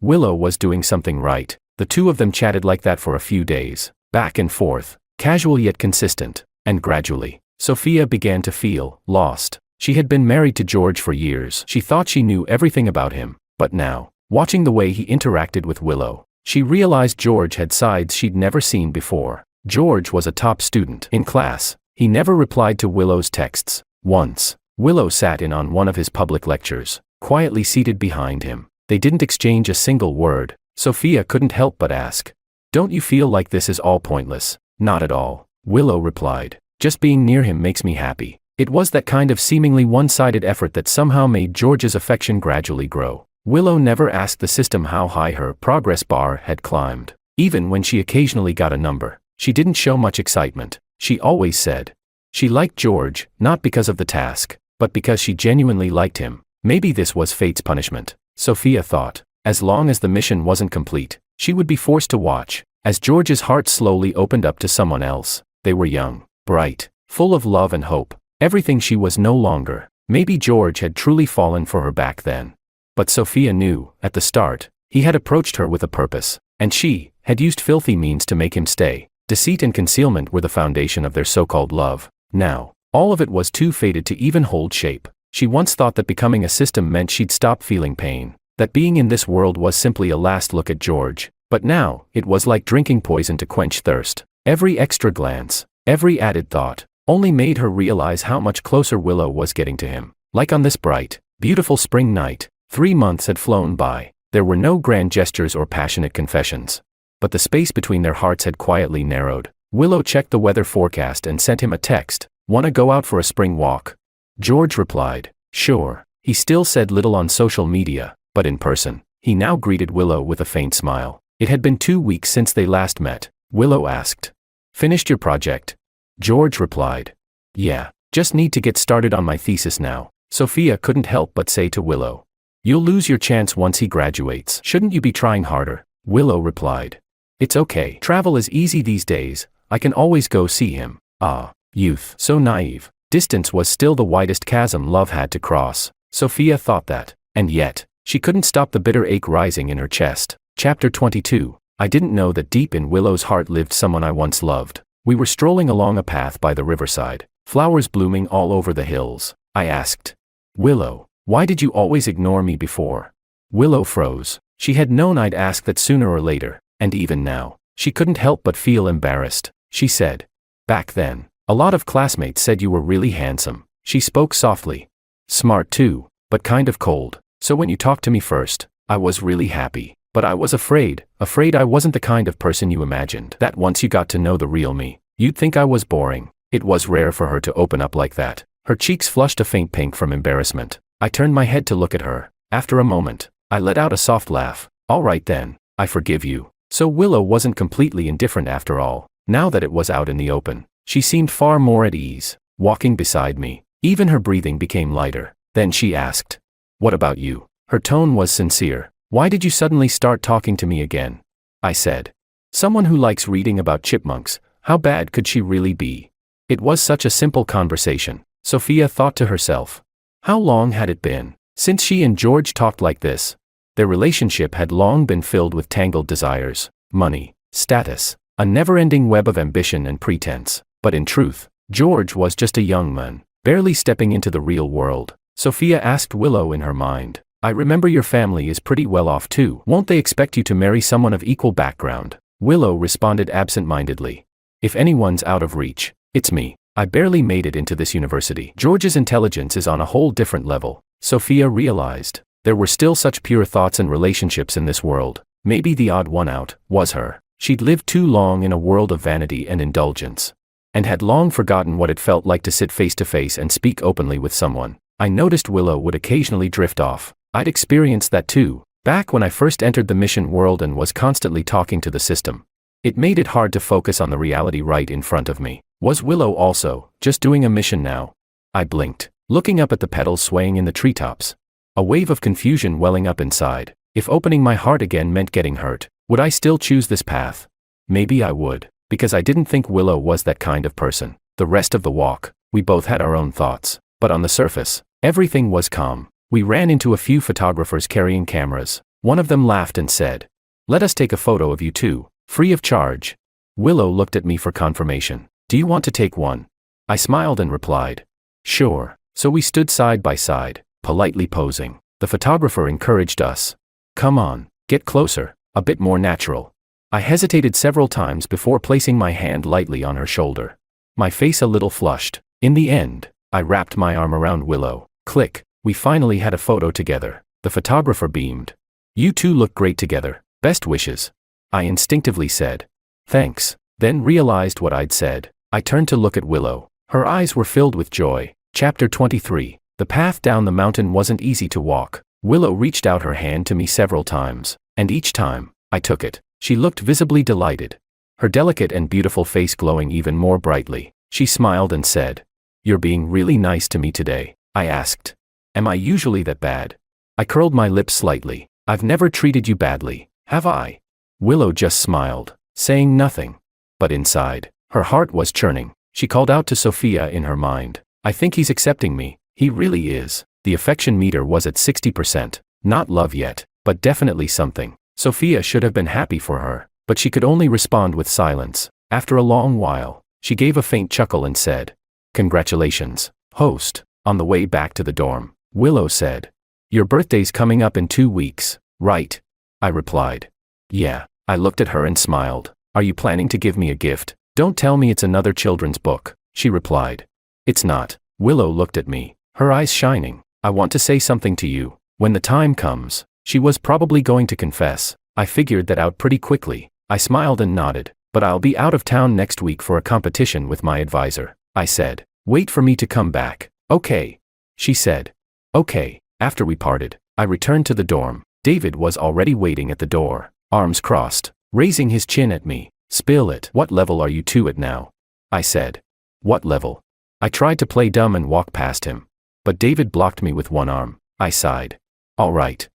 Willow was doing something right. The two of them chatted like that for a few days, back and forth, casual yet consistent, and gradually, Sophia began to feel lost. She had been married to George for years. She thought she knew everything about him, but now, watching the way he interacted with Willow, she realized George had sides she'd never seen before. George was a top student in class. He never replied to Willow's texts. Once, Willow sat in on one of his public lectures, quietly seated behind him. They didn't exchange a single word. Sophia couldn't help but ask, "Don't you feel like this is all pointless?" "Not at all," Willow replied. "Just being near him makes me happy." It was that kind of seemingly one-sided effort that somehow made George's affection gradually grow. Willow never asked the system how high her progress bar had climbed. Even when she occasionally got a number, she didn't show much excitement. She always said she liked George, not because of the task, but because she genuinely liked him. Maybe this was fate's punishment, Sophia thought. As long as the mission wasn't complete, she would be forced to watch as George's heart slowly opened up to someone else. They were young, bright, full of love and hope. Everything she was no longer. Maybe George had truly fallen for her back then. But Sophia knew, at the start, he had approached her with a purpose, and she had used filthy means to make him stay. Deceit and concealment were the foundation of their so-called love. Now, all of it was too faded to even hold shape. She once thought that becoming a system meant she'd stop feeling pain, that being in this world was simply a last look at George. But now, it was like drinking poison to quench thirst. Every extra glance, every added thought, only made her realize how much closer Willow was getting to him. Like on this bright, beautiful spring night, 3 months had flown by. There were no grand gestures or passionate confessions. But the space between their hearts had quietly narrowed. Willow checked the weather forecast and sent him a text. "Wanna go out for a spring walk?" George replied, "Sure." He still said little on social media, but in person, he now greeted Willow with a faint smile. It had been 2 weeks since they last met. Willow asked, "Finished your project?" George replied, "Yeah, just need to get started on my thesis now." Sophia couldn't help but say to Willow, "You'll lose your chance once he graduates. Shouldn't you be trying harder?" Willow replied, "It's okay. Travel is easy these days. I can always go see him." Ah, youth, so naive. Distance was still the widest chasm love had to cross. Sophia thought that, and yet, she couldn't stop the bitter ache rising in her chest. Chapter 22. I didn't know that deep in Willow's heart lived someone I once loved. We were strolling along a path by the riverside, flowers blooming all over the hills. I asked, "Willow, why did you always ignore me before?" Willow froze. She had known I'd ask that sooner or later, and even now, she couldn't help but feel embarrassed. She said, "Back then, a lot of classmates said you were really handsome." She spoke softly. "Smart too, but kind of cold. So when you talked to me first, I was really happy. But I was afraid I wasn't the kind of person you imagined. That once you got to know the real me, you'd think I was boring." It was rare for her to open up like that. Her cheeks flushed a faint pink from embarrassment. I turned my head to look at her. After a moment, I let out a soft laugh. "All right then, I forgive you." So Willow wasn't completely indifferent after all. Now that it was out in the open, she seemed far more at ease, walking beside me. Even her breathing became lighter. Then she asked, "What about you?" Her tone was sincere. "Why did you suddenly start talking to me again?" I said, "Someone who likes reading about chipmunks, how bad could she really be?" It was such a simple conversation. Sophia thought to herself. How long had it been since she and George talked like this? Their relationship had long been filled with tangled desires, money, status, a never-ending web of ambition and pretense. But in truth, George was just a young man, barely stepping into the real world. Sophia asked Willow in her mind, "I remember your family is pretty well off too. Won't they expect you to marry someone of equal background?" Willow responded absent-mindedly, "If anyone's out of reach, it's me. I barely made it into this university. George's intelligence is on a whole different level." Sophia realized there were still such pure thoughts and relationships in this world. Maybe the odd one out was her. She'd lived too long in a world of vanity and indulgence, and had long forgotten what it felt like to sit face to face and speak openly with someone. I noticed Willow would occasionally drift off. I'd experienced that too, back when I first entered the mission world and was constantly talking to the system. It made it hard to focus on the reality right in front of me. Was Willow also just doing a mission now? I blinked, looking up at the petals swaying in the treetops. A wave of confusion welling up inside. If opening my heart again meant getting hurt, would I still choose this path? Maybe I would, because I didn't think Willow was that kind of person. The rest of the walk, we both had our own thoughts, but on the surface, everything was calm. We ran into a few photographers carrying cameras. One of them laughed and said, Let us take a photo of you two, free of charge. Willow looked at me for confirmation. Do you want to take one? I smiled and replied, sure. So we stood side by side, politely posing. The photographer encouraged us. Come on, get closer, a bit more natural. I hesitated several times before placing my hand lightly on her shoulder. My face a little flushed. In the end, I wrapped my arm around Willow. Click, we finally had a photo together. The photographer beamed. You two look great together. Best wishes. I instinctively said. Thanks, then realized what I'd said. I turned to look at Willow. Her eyes were filled with joy. Chapter 23. The path down the mountain wasn't easy to walk. Willow reached out her hand to me several times, and each time, I took it. She looked visibly delighted. Her delicate and beautiful face glowing even more brightly. She smiled and said, "You're being really nice to me today." I asked, "Am I usually that bad?" I curled my lips slightly. "I've never treated you badly, have I?" Willow just smiled, saying nothing. But inside, her heart was churning. She called out to Sophia in her mind, "I think he's accepting me. He really is." The affection meter was at 60%. Not love yet, but definitely something. Sophia should have been happy for her, but she could only respond with silence. After a long while, she gave a faint chuckle and said, "Congratulations, host." On the way back to the dorm, Willow said, "Your birthday's coming up in 2 weeks, right?" I replied, "Yeah." I looked at her and smiled. "Are you planning to give me a gift?" "Don't tell me it's another children's book," she replied. "It's not." Willow looked at me, her eyes shining. "I want to say something to you. When the time comes." She was probably going to confess. I figured that out pretty quickly. I smiled and nodded. "But I'll be out of town next week for a competition with my advisor," I said. "Wait for me to come back." "Okay," she said. "Okay." After we parted, I returned to the dorm. David was already waiting at the door, arms crossed, raising his chin at me. "Spill it. What level are you two at now?" I said. "What level?" I tried to play dumb and walk past him. But David blocked me with one arm. I sighed. All right,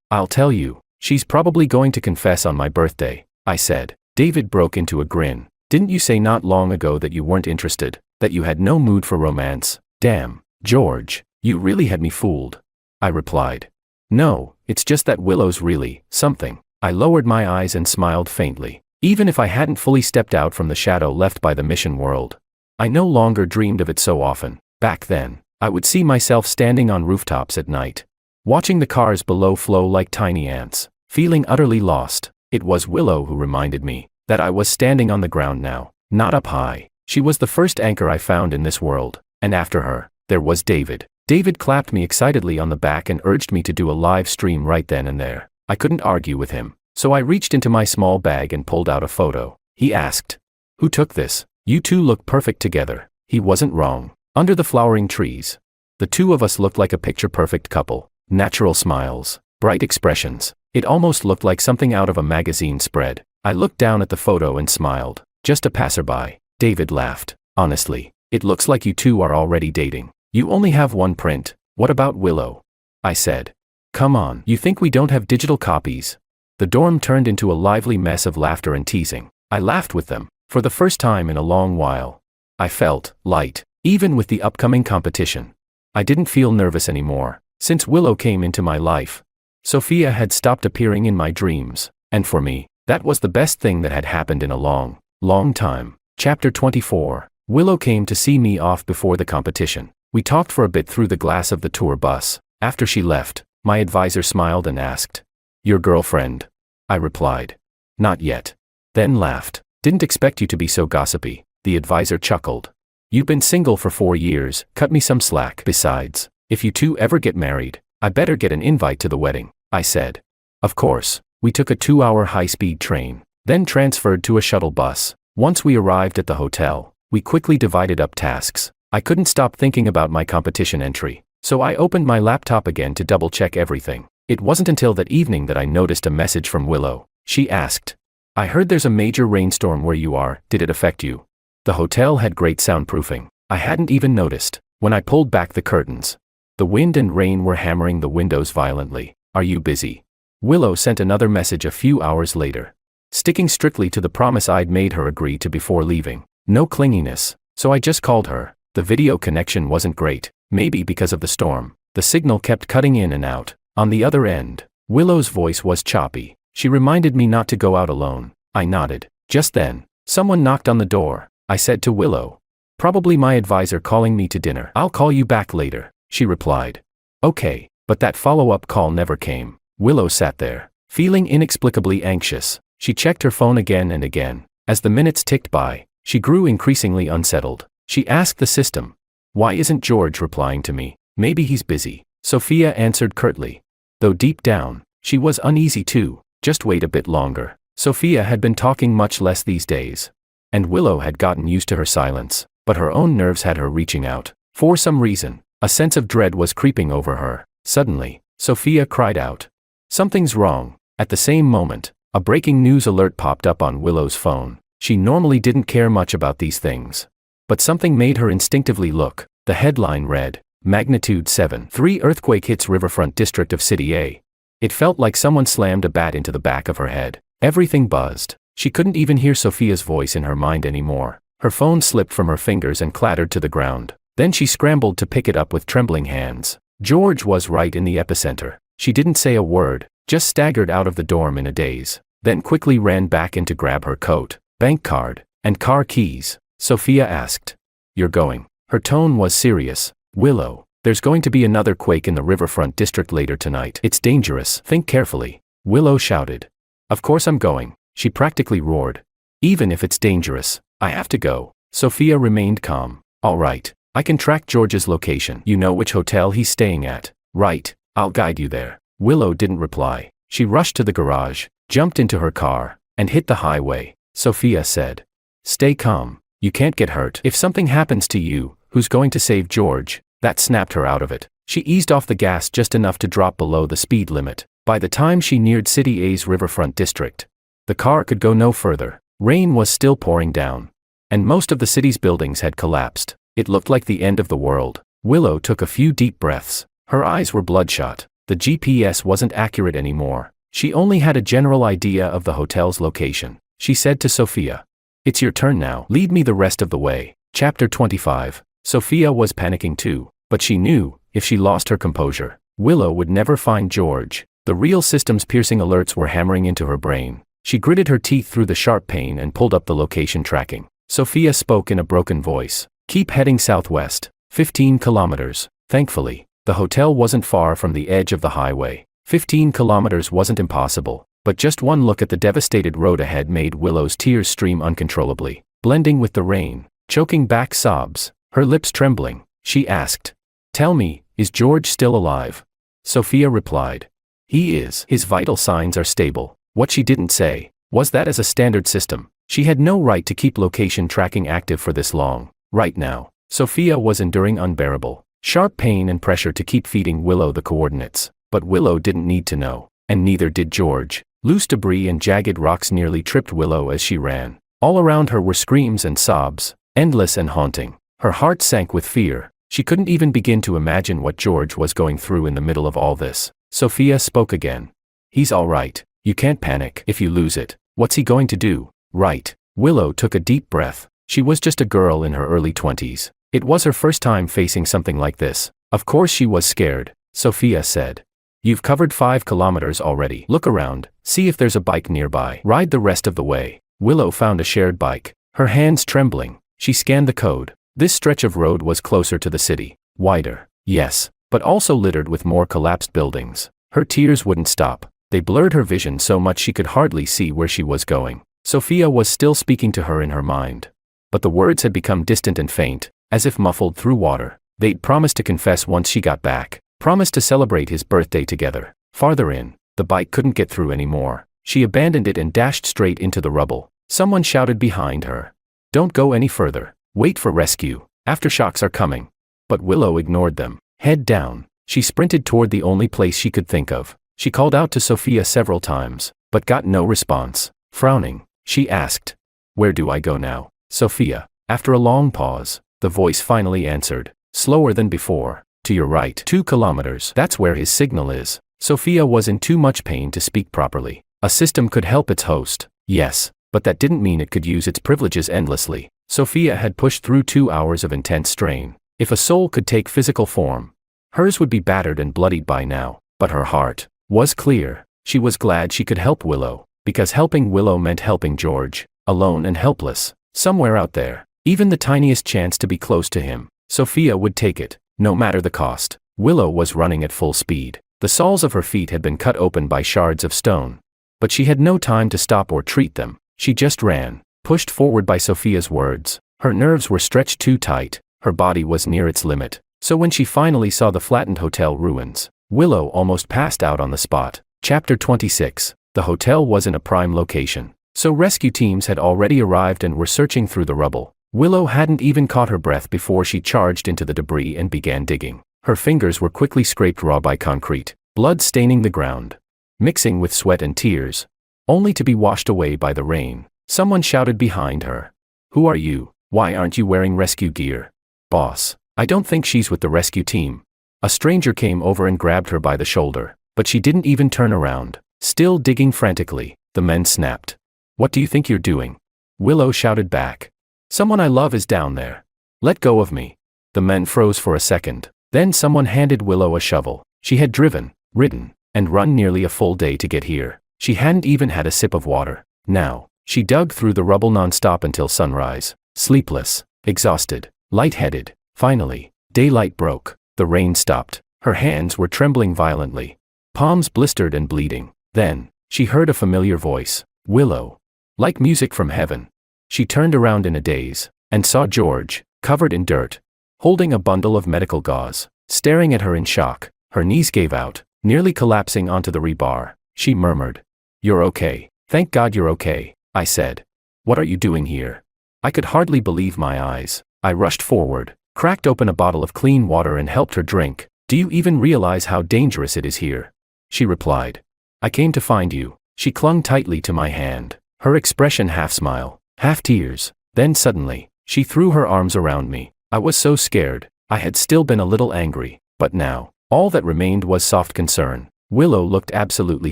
I'll tell you. She's probably going to confess on my birthday," I said. David broke into a grin. "Didn't you say not long ago that you weren't interested, that you had no mood for romance?" "Damn, George, you really had me fooled," I replied. "No, it's just that Willow's really something." I lowered my eyes and smiled faintly. Even if I hadn't fully stepped out from the shadow left by the mission world, I no longer dreamed of it so often. Back then, I would see myself standing on rooftops at night, watching the cars below flow like tiny ants, feeling utterly lost. It was Willow who reminded me that I was standing on the ground now, not up high. She was the first anchor I found in this world, and after her, there was David. David clapped me excitedly on the back and urged me to do a live stream right then and there. I couldn't argue with him, so I reached into my small bag and pulled out a photo. He asked, "Who took this?" "You two look perfect together." He wasn't wrong. Under the flowering trees, the two of us looked like a picture-perfect couple. Natural smiles, bright expressions. It almost looked like something out of a magazine spread. I looked down at the photo and smiled. "Just a passerby." David laughed. "Honestly, it looks like you two are already dating. You only have one print. What about Willow?" I said. "Come on, you think we don't have digital copies?" The dorm turned into a lively mess of laughter and teasing. I laughed with them. For the first time in a long while, I felt light, even with the upcoming competition. I didn't feel nervous anymore. Since Willow came into my life, Sophia had stopped appearing in my dreams, and for me, that was the best thing that had happened in a long, long time. Chapter 24. Willow came to see me off before the competition. We talked for a bit through the glass of the tour bus. After she left, my advisor smiled and asked, "Your girlfriend?" I replied, "Not yet." Then laughed. "Didn't expect you to be so gossipy." The advisor chuckled. "You've been single for 4 years, cut me some slack. Besides, if you two ever get married, I better get an invite to the wedding," I said. Of course, we took a 2-hour high-speed train, then transferred to a shuttle bus. Once we arrived at the hotel, we quickly divided up tasks. I couldn't stop thinking about my competition entry, so I opened my laptop again to double-check everything. It wasn't until that evening that I noticed a message from Willow. She asked, "I heard there's a major rainstorm where you are. Did it affect you?" The hotel had great soundproofing. I hadn't even noticed. When I pulled back the curtains, the wind and rain were hammering the windows violently. "Are you busy?" Willow sent another message a few hours later, sticking strictly to the promise I'd made her agree to before leaving. No clinginess, so I just called her. The video connection wasn't great, maybe because of the storm. The signal kept cutting in and out. On the other end, Willow's voice was choppy. She reminded me not to go out alone. I nodded. Just then, someone knocked on the door. I said to Willow. Probably my advisor calling me to dinner. I'll call you back later, she replied. Okay, but that follow-up call never came. Willow sat there, feeling inexplicably anxious. She checked her phone again and again. As the minutes ticked by, she grew increasingly unsettled. She asked the system, "Why isn't George replying to me? Maybe he's busy." Sophia answered curtly. Though deep down, she was uneasy too. Just wait a bit longer. Sophia had been talking much less these days. And Willow had gotten used to her silence, but her own nerves had her reaching out. For some reason, a sense of dread was creeping over her. Suddenly, Sophia cried out. Something's wrong. At the same moment, a breaking news alert popped up on Willow's phone. She normally didn't care much about these things. But something made her instinctively look. The headline read, Magnitude 7.3 earthquake hits riverfront district of City A. It felt like someone slammed a bat into the back of her head. Everything buzzed. She couldn't even hear Sophia's voice in her mind anymore. Her phone slipped from her fingers and clattered to the ground. Then she scrambled to pick it up with trembling hands. George was right in the epicenter. She didn't say a word, just staggered out of the dorm in a daze, then quickly ran back in to grab her coat, bank card, and car keys. Sophia asked, "You're going?" Her tone was serious. "Willow, there's going to be another quake in the riverfront district later tonight. It's dangerous. Think carefully." Willow shouted. "Of course I'm going," she practically roared. "Even if it's dangerous, I have to go." Sophia remained calm. "All right, I can track George's location. You know which hotel he's staying at, right? I'll guide you there." Willow didn't reply. She rushed to the garage, jumped into her car, and hit the highway. Sophia said, "Stay calm. You can't get hurt. If something happens to you, who's going to save George?" That snapped her out of it. She eased off the gas just enough to drop below the speed limit. By the time she neared City A's riverfront district, the car could go no further. Rain was still pouring down, and most of the city's buildings had collapsed. It looked like the end of the world. Willow took a few deep breaths. Her eyes were bloodshot. The GPS wasn't accurate anymore. She only had a general idea of the hotel's location. She said to Sophia, "It's your turn now. Lead me the rest of the way." Chapter 25. Sophia was panicking too, but she knew, if she lost her composure, Willow would never find George. The real system's piercing alerts were hammering into her brain. She gritted her teeth through the sharp pain and pulled up the location tracking. Sophia spoke in a broken voice. "Keep heading southwest, 15 kilometers. Thankfully, the hotel wasn't far from the edge of the highway. 15 kilometers wasn't impossible, but just one look at the devastated road ahead made Willow's tears stream uncontrollably, blending with the rain, choking back sobs. Her lips trembling, she asked, "Tell me, is George still alive?" Sophia replied, "He is. His vital signs are stable." What she didn't say was that as a standard system, she had no right to keep location tracking active for this long. Right now, Sophia was enduring unbearable, sharp pain and pressure to keep feeding Willow the coordinates. But Willow didn't need to know, and neither did George. Loose debris and jagged rocks nearly tripped Willow as she ran. All around her were screams and sobs, endless and haunting. Her heart sank with fear. She couldn't even begin to imagine what George was going through in the middle of all this. Sophia spoke again. "He's all right. You can't panic. If you lose it, what's he going to do?" "Right." Willow took a deep breath. She was just a girl in her early 20s. It was her first time facing something like this. Of course she was scared. Sophia said, "You've covered 5 kilometers already. Look around, see if there's a bike nearby. Ride the rest of the way." Willow found a shared bike. Her hands trembling, she scanned the code. This stretch of road was closer to the city. Wider, yes, but also littered with more collapsed buildings. Her tears wouldn't stop. They blurred her vision so much she could hardly see where she was going. Sophia was still speaking to her in her mind. But the words had become distant and faint, as if muffled through water. They'd promised to confess once she got back, promised to celebrate his birthday together. Farther in, the bike couldn't get through anymore. She abandoned it and dashed straight into the rubble. Someone shouted behind her, "Don't go any further. Wait for rescue. Aftershocks are coming." But Willow ignored them. Head down, she sprinted toward the only place she could think of. She called out to Sophia several times, but got no response. Frowning, she asked, "Where do I go now?" Sophia. After a long pause, the voice finally answered, slower than before, "To your right. 2 kilometers. That's where his signal is." Sophia was in too much pain to speak properly. A system could help its host, yes, but that didn't mean it could use its privileges endlessly. Sophia had pushed through 2 hours of intense strain. If a soul could take physical form, hers would be battered and bloodied by now, but her heart was clear. She was glad she could help Willow, because helping Willow meant helping George, alone and helpless, somewhere out there. Even the tiniest chance to be close to him, Sophia would take it, no matter the cost. Willow was running at full speed. The soles of her feet had been cut open by shards of stone. But she had no time to stop or treat them. She just ran, pushed forward by Sophia's words. Her nerves were stretched too tight, her body was near its limit. So when she finally saw the flattened hotel ruins, Willow almost passed out on the spot. Chapter 26. The hotel was in a prime location, so rescue teams had already arrived and were searching through the rubble. Willow hadn't even caught her breath before she charged into the debris and began digging. Her fingers were quickly scraped raw by concrete, blood staining the ground, mixing with sweat and tears, only to be washed away by the rain. Someone shouted behind her. "Who are you? Why aren't you wearing rescue gear?" "Boss, I don't think she's with the rescue team." A stranger came over and grabbed her by the shoulder, but she didn't even turn around. Still digging frantically, the men snapped. "What do you think you're doing?" Willow shouted back. "Someone I love is down there. Let go of me." The men froze for a second. Then someone handed Willow a shovel. She had driven, ridden, and run nearly a full day to get here. She hadn't even had a sip of water. Now, she dug through the rubble nonstop until sunrise. Sleepless, exhausted, lightheaded. Finally, daylight broke. The rain stopped. Her hands were trembling violently. Palms blistered and bleeding. Then, she heard a familiar voice. "Willow." Like music from heaven. She turned around in a daze, and saw George, covered in dirt, holding a bundle of medical gauze, staring at her in shock. Her knees gave out, nearly collapsing onto the rebar. She murmured, "You're okay. Thank God you're okay," I said. "What are you doing here?" I could hardly believe my eyes. I rushed forward, cracked open a bottle of clean water and helped her drink. "Do you even realize how dangerous it is here?" She replied. "I came to find you." She clung tightly to my hand, her expression half smile, half tears. Then suddenly, she threw her arms around me. I was so scared. I had still been a little angry, but now, all that remained was soft concern. Willow looked absolutely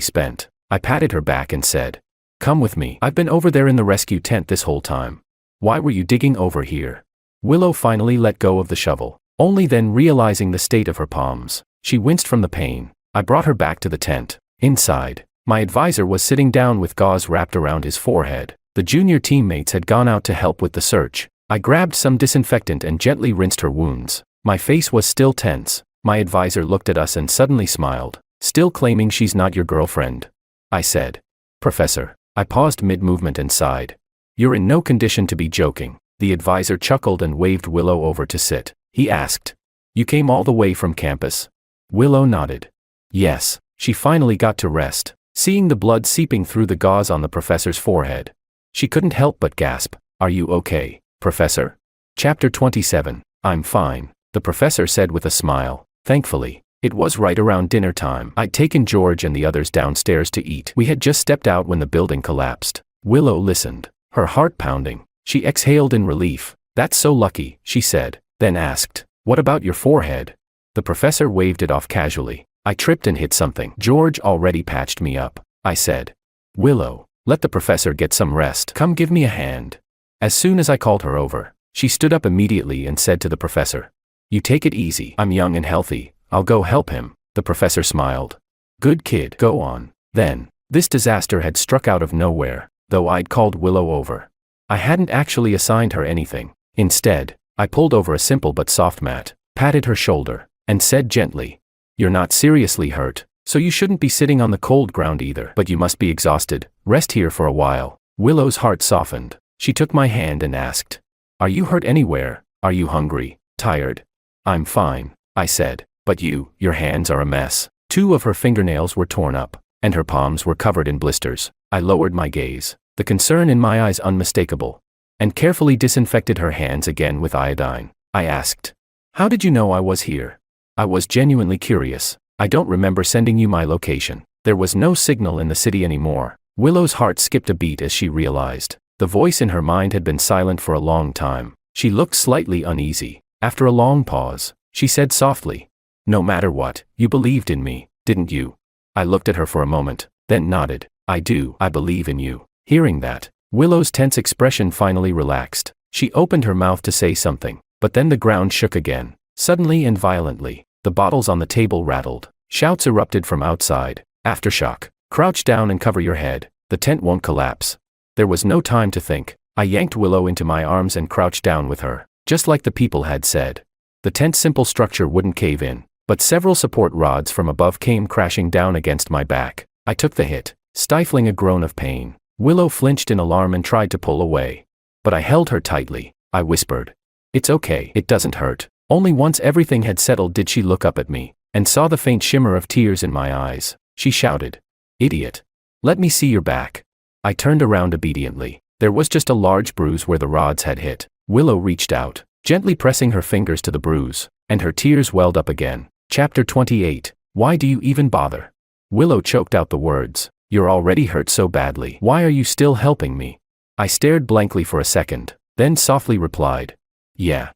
spent. I patted her back and said, "Come with me. I've been over there in the rescue tent this whole time." "Why were you digging over here?" Willow finally let go of the shovel, only then realizing the state of her palms. She winced from the pain. I brought her back to the tent. Inside, my advisor was sitting down with gauze wrapped around his forehead. The junior teammates had gone out to help with the search. I grabbed some disinfectant and gently rinsed her wounds. My face was still tense. My advisor looked at us and suddenly smiled. "Still claiming she's not your girlfriend?" I said. "Professor." I paused mid-movement and sighed. "You're in no condition to be joking." The advisor chuckled and waved Willow over to sit. He asked, "You came all the way from campus?" Willow nodded. "Yes." She finally got to rest, seeing the blood seeping through the gauze on the professor's forehead. She couldn't help but gasp, "Are you okay, Professor?" Chapter 27. "I'm fine," the professor said with a smile. Thankfully, it was right around dinner time. I'd taken George and the others downstairs to eat. We had just stepped out when the building collapsed. Willow listened, her heart pounding. She exhaled in relief. "That's so lucky," she said, then asked, "What about your forehead?" The professor waved it off casually. "I tripped and hit something. George already patched me up," I said. "Willow, let the professor get some rest. Come give me a hand." As soon as I called her over, she stood up immediately and said to the professor, "You take it easy. I'm young and healthy. I'll go help him." The professor smiled. "Good kid, go on." Then, this disaster had struck out of nowhere, though I'd called Willow over. I hadn't actually assigned her anything. Instead, I pulled over a simple but soft mat, patted her shoulder, and said gently, "You're not seriously hurt, so you shouldn't be sitting on the cold ground either. But you must be exhausted. Rest here for a while." Willow's heart softened. She took my hand and asked, "Are you hurt anywhere? Are you hungry? Tired?" "I'm fine," I said. "But your hands are a mess." 2 of her fingernails were torn up, and her palms were covered in blisters. I lowered my gaze, the concern in my eyes unmistakable, and carefully disinfected her hands again with iodine. I asked, "How did you know I was here?" I was genuinely curious. "I don't remember sending you my location." There was no signal in the city anymore. Willow's heart skipped a beat as she realized. The voice in her mind had been silent for a long time. She looked slightly uneasy. After a long pause, she said softly, "No matter what, you believed in me, didn't you?" I looked at her for a moment, then nodded. "I do. I believe in you." Hearing that, Willow's tense expression finally relaxed. She opened her mouth to say something, but then the ground shook again. Suddenly and violently, the bottles on the table rattled. Shouts erupted from outside. "Aftershock! Crouch down and cover your head, the tent won't collapse. There was no time to think. I yanked Willow into my arms and crouched down with her, just like the people had said. The tent's simple structure wouldn't cave in, but several support rods from above came crashing down against my back. I took the hit, stifling a groan of pain. Willow flinched in alarm and tried to pull away. But I held her tightly. I whispered, "It's okay, it doesn't hurt." Only once everything had settled did she look up at me, and saw the faint shimmer of tears in my eyes. She shouted, "Idiot. Let me see your back." I turned around obediently. There was just a large bruise where the rods had hit. Willow reached out, gently pressing her fingers to the bruise, and her tears welled up again. Chapter 28. Why do you even bother? Willow choked out the words. You're already hurt so badly. Why are you still helping me? I stared blankly for a second, then softly replied, "Yeah.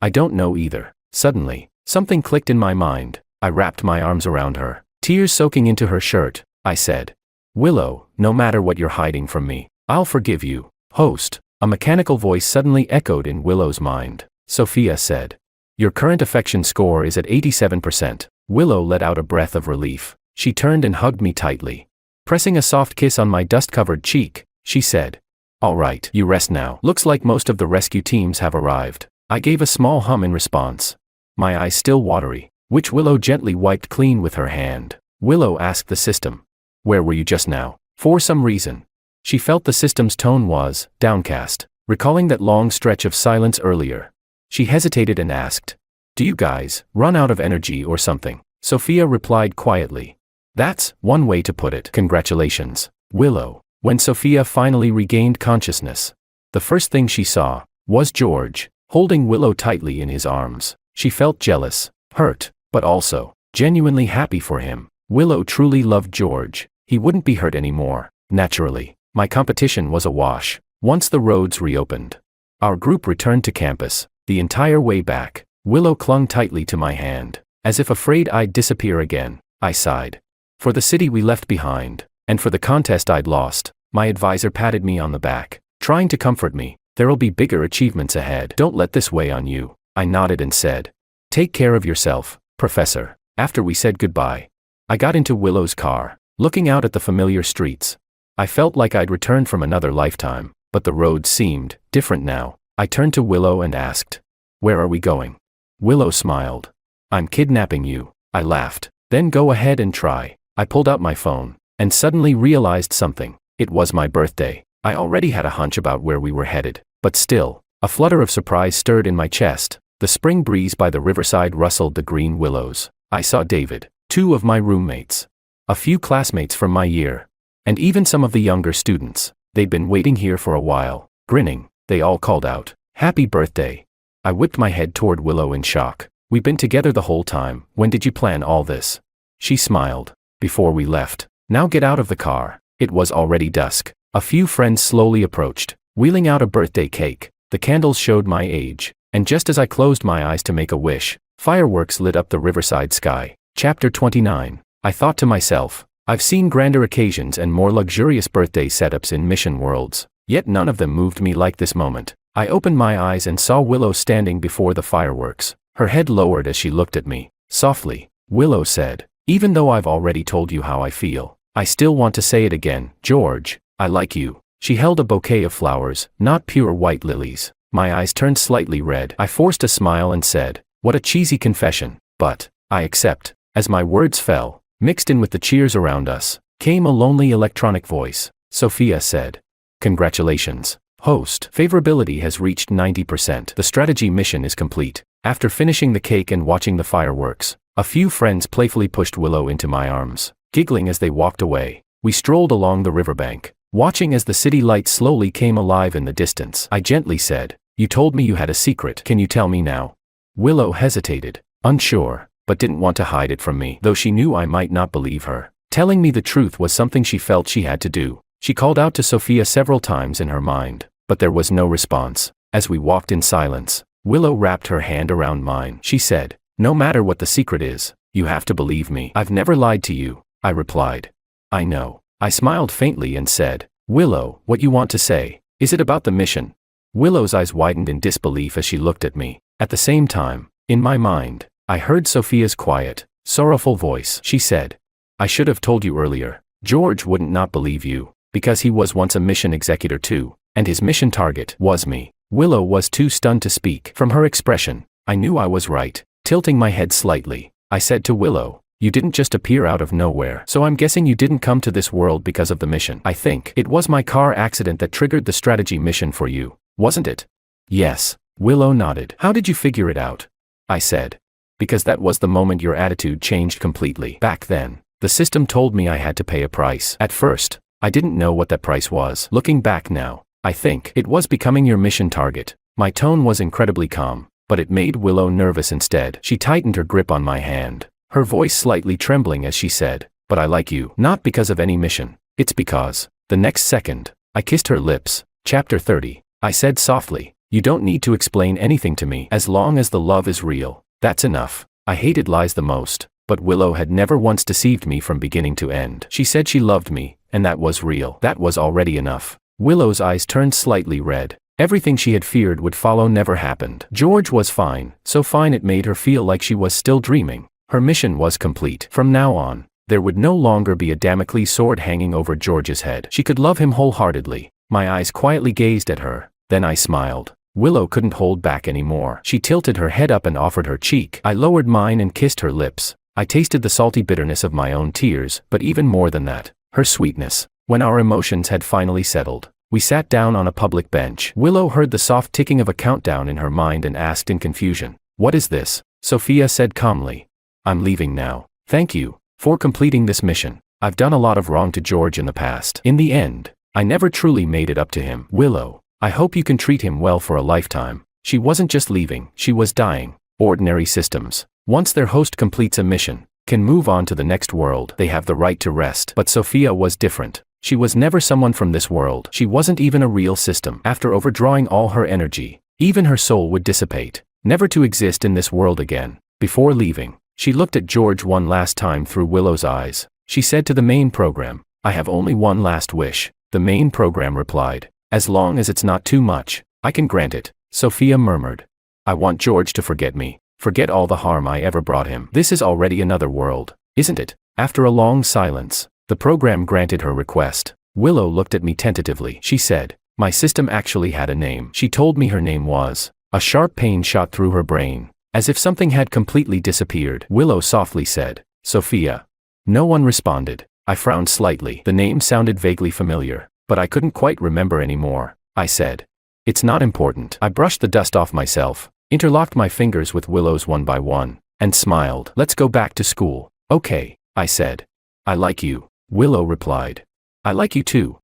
I don't know either." Suddenly, something clicked in my mind. I wrapped my arms around her, tears soaking into her shirt. I said, "Willow, no matter what you're hiding from me, I'll forgive you." Host. A mechanical voice suddenly echoed in Willow's mind. Sophia said, "Your current affection score is at 87%. Willow let out a breath of relief. She turned and hugged me tightly. Pressing a soft kiss on my dust-covered cheek, she said, "All right, you rest now. Looks like most of the rescue teams have arrived." I gave a small hum in response, my eyes still watery, which Willow gently wiped clean with her hand. Willow asked the system, "Where were you just now?" For some reason, she felt the system's tone was downcast, recalling that long stretch of silence earlier. She hesitated and asked, "Do you guys run out of energy or something?" Sophia replied quietly, "That's one way to put it. Congratulations, Willow." When Sophia finally regained consciousness, the first thing she saw was George, holding Willow tightly in his arms. She felt jealous, hurt, but also genuinely happy for him. Willow truly loved George. He wouldn't be hurt anymore. Naturally, my competition was a wash. Once the roads reopened, our group returned to campus. The entire way back, Willow clung tightly to my hand, as if afraid I'd disappear again. I sighed. For the city we left behind, and for the contest I'd lost. My advisor patted me on the back, trying to comfort me. "There'll be bigger achievements ahead. Don't let this weigh on you." I nodded and said, "Take care of yourself, Professor." After we said goodbye, I got into Willow's car, looking out at the familiar streets. I felt like I'd returned from another lifetime, but the roads seemed different now. I turned to Willow and asked, "Where are we going?" Willow smiled. "I'm kidnapping you." I laughed. "Then go ahead and try." I pulled out my phone, and suddenly realized something. It was my birthday. I already had a hunch about where we were headed, but still, a flutter of surprise stirred in my chest. The spring breeze by the riverside rustled the green willows. I saw David, two of my roommates, a few classmates from my year, and even some of the younger students. They'd been waiting here for a while. Grinning, they all called out, "Happy birthday." I whipped my head toward Willow in shock. "We've been together the whole time. When did you plan all this?" She smiled. "Before we left." "Now get out of the car." It was already dusk. A few friends slowly approached, wheeling out a birthday cake. The candles showed my age, and just as I closed my eyes to make a wish, fireworks lit up the riverside sky. Chapter 29. I thought to myself, I've seen grander occasions and more luxurious birthday setups in mission worlds, yet none of them moved me like this moment. I opened my eyes and saw Willow standing before the fireworks. Her head lowered as she looked at me. Softly, Willow said, "Even though I've already told you how I feel, I still want to say it again. George, I like you." She held a bouquet of flowers, not pure white lilies. My eyes turned slightly red. I forced a smile and said, "What a cheesy confession, but I accept." As my words fell, mixed in with the cheers around us, came a lonely electronic voice. Sophia said, "Congratulations, host. Favorability has reached 90%. The strategy mission is complete." After finishing the cake and watching the fireworks, a few friends playfully pushed Willow into my arms. Giggling as they walked away, we strolled along the riverbank, watching as the city lights slowly came alive in the distance. I gently said, "You told me you had a secret. Can you tell me now?" Willow hesitated, unsure, but didn't want to hide it from me, though she knew I might not believe her. Telling me the truth was something she felt she had to do. She called out to Sophia several times in her mind, but there was no response. As we walked in silence, Willow wrapped her hand around mine. She said, "No matter what the secret is, you have to believe me." "I've never lied to you," I replied. "I know." I smiled faintly and said, "Willow, what you want to say? Is it about the mission?" Willow's eyes widened in disbelief as she looked at me. At the same time, in my mind, I heard Sophia's quiet, sorrowful voice. She said, "I should have told you earlier, George wouldn't not believe you, because he was once a mission executor too, and his mission target was me. Willow was too stunned to speak. From her expression, I knew I was right. Tilting my head slightly, I said to Willow, you didn't just appear out of nowhere. So I'm guessing you didn't come to this world because of the mission. I think it was my car accident that triggered the strategy mission for you, wasn't it? Yes. Willow nodded. How did you figure it out? I said. Because that was the moment your attitude changed completely. Back then, the system told me I had to pay a price. At first, I didn't know what that price was. Looking back now, I think it was becoming your mission target. My tone was incredibly calm, but it made Willow nervous instead. She tightened her grip on my hand, her voice slightly trembling as she said, but I like you. Not because of any mission. It's because. The next second, I kissed her lips. Chapter 30. I said softly, you don't need to explain anything to me. As long as the love is real, that's enough. I hated lies the most, but Willow had never once deceived me from beginning to end. She said she loved me, and that was real. That was already enough. Willow's eyes turned slightly red. Everything she had feared would follow never happened. George was fine, so fine it made her feel like she was still dreaming. Her mission was complete. From now on, there would no longer be a Damocles sword hanging over George's head. She could love him wholeheartedly. My eyes quietly gazed at her, then I smiled. Willow couldn't hold back anymore. She tilted her head up and offered her cheek. I lowered mine and kissed her lips. I tasted the salty bitterness of my own tears, but even more than that, her sweetness. When our emotions had finally settled, we sat down on a public bench. Willow heard the soft ticking of a countdown in her mind and asked in confusion, "What is this?" Sophia said calmly, "I'm leaving now. Thank you for completing this mission. I've done a lot of wrong to George in the past. In the end, I never truly made it up to him. Willow, I hope you can treat him well for a lifetime." She wasn't just leaving, she was dying. Ordinary systems, once their host completes a mission, can move on to the next world. They have the right to rest. But Sophia was different. She was never someone from this world. She wasn't even a real system. After overdrawing all her energy, even her soul would dissipate, never to exist in this world again. Before leaving, she looked at George one last time through Willow's eyes. She said to the main program, "I have only one last wish." The main program replied, "As long as it's not too much, I can grant it." Sophia murmured, "I want George to forget me, forget all the harm I ever brought him." This is already another world, isn't it? After a long silence, the program granted her request. Willow looked at me tentatively. She said, "My system actually had a name." She told me her name was. A sharp pain shot through her brain, as if something had completely disappeared. Willow softly said, "Sophia." No one responded. I frowned slightly. The name sounded vaguely familiar, but I couldn't quite remember anymore. I said, "It's not important." I brushed the dust off myself, interlocked my fingers with Willow's one by one, and smiled. "Let's go back to school." "Okay," I said. "I like you," Willow replied. "I like you too."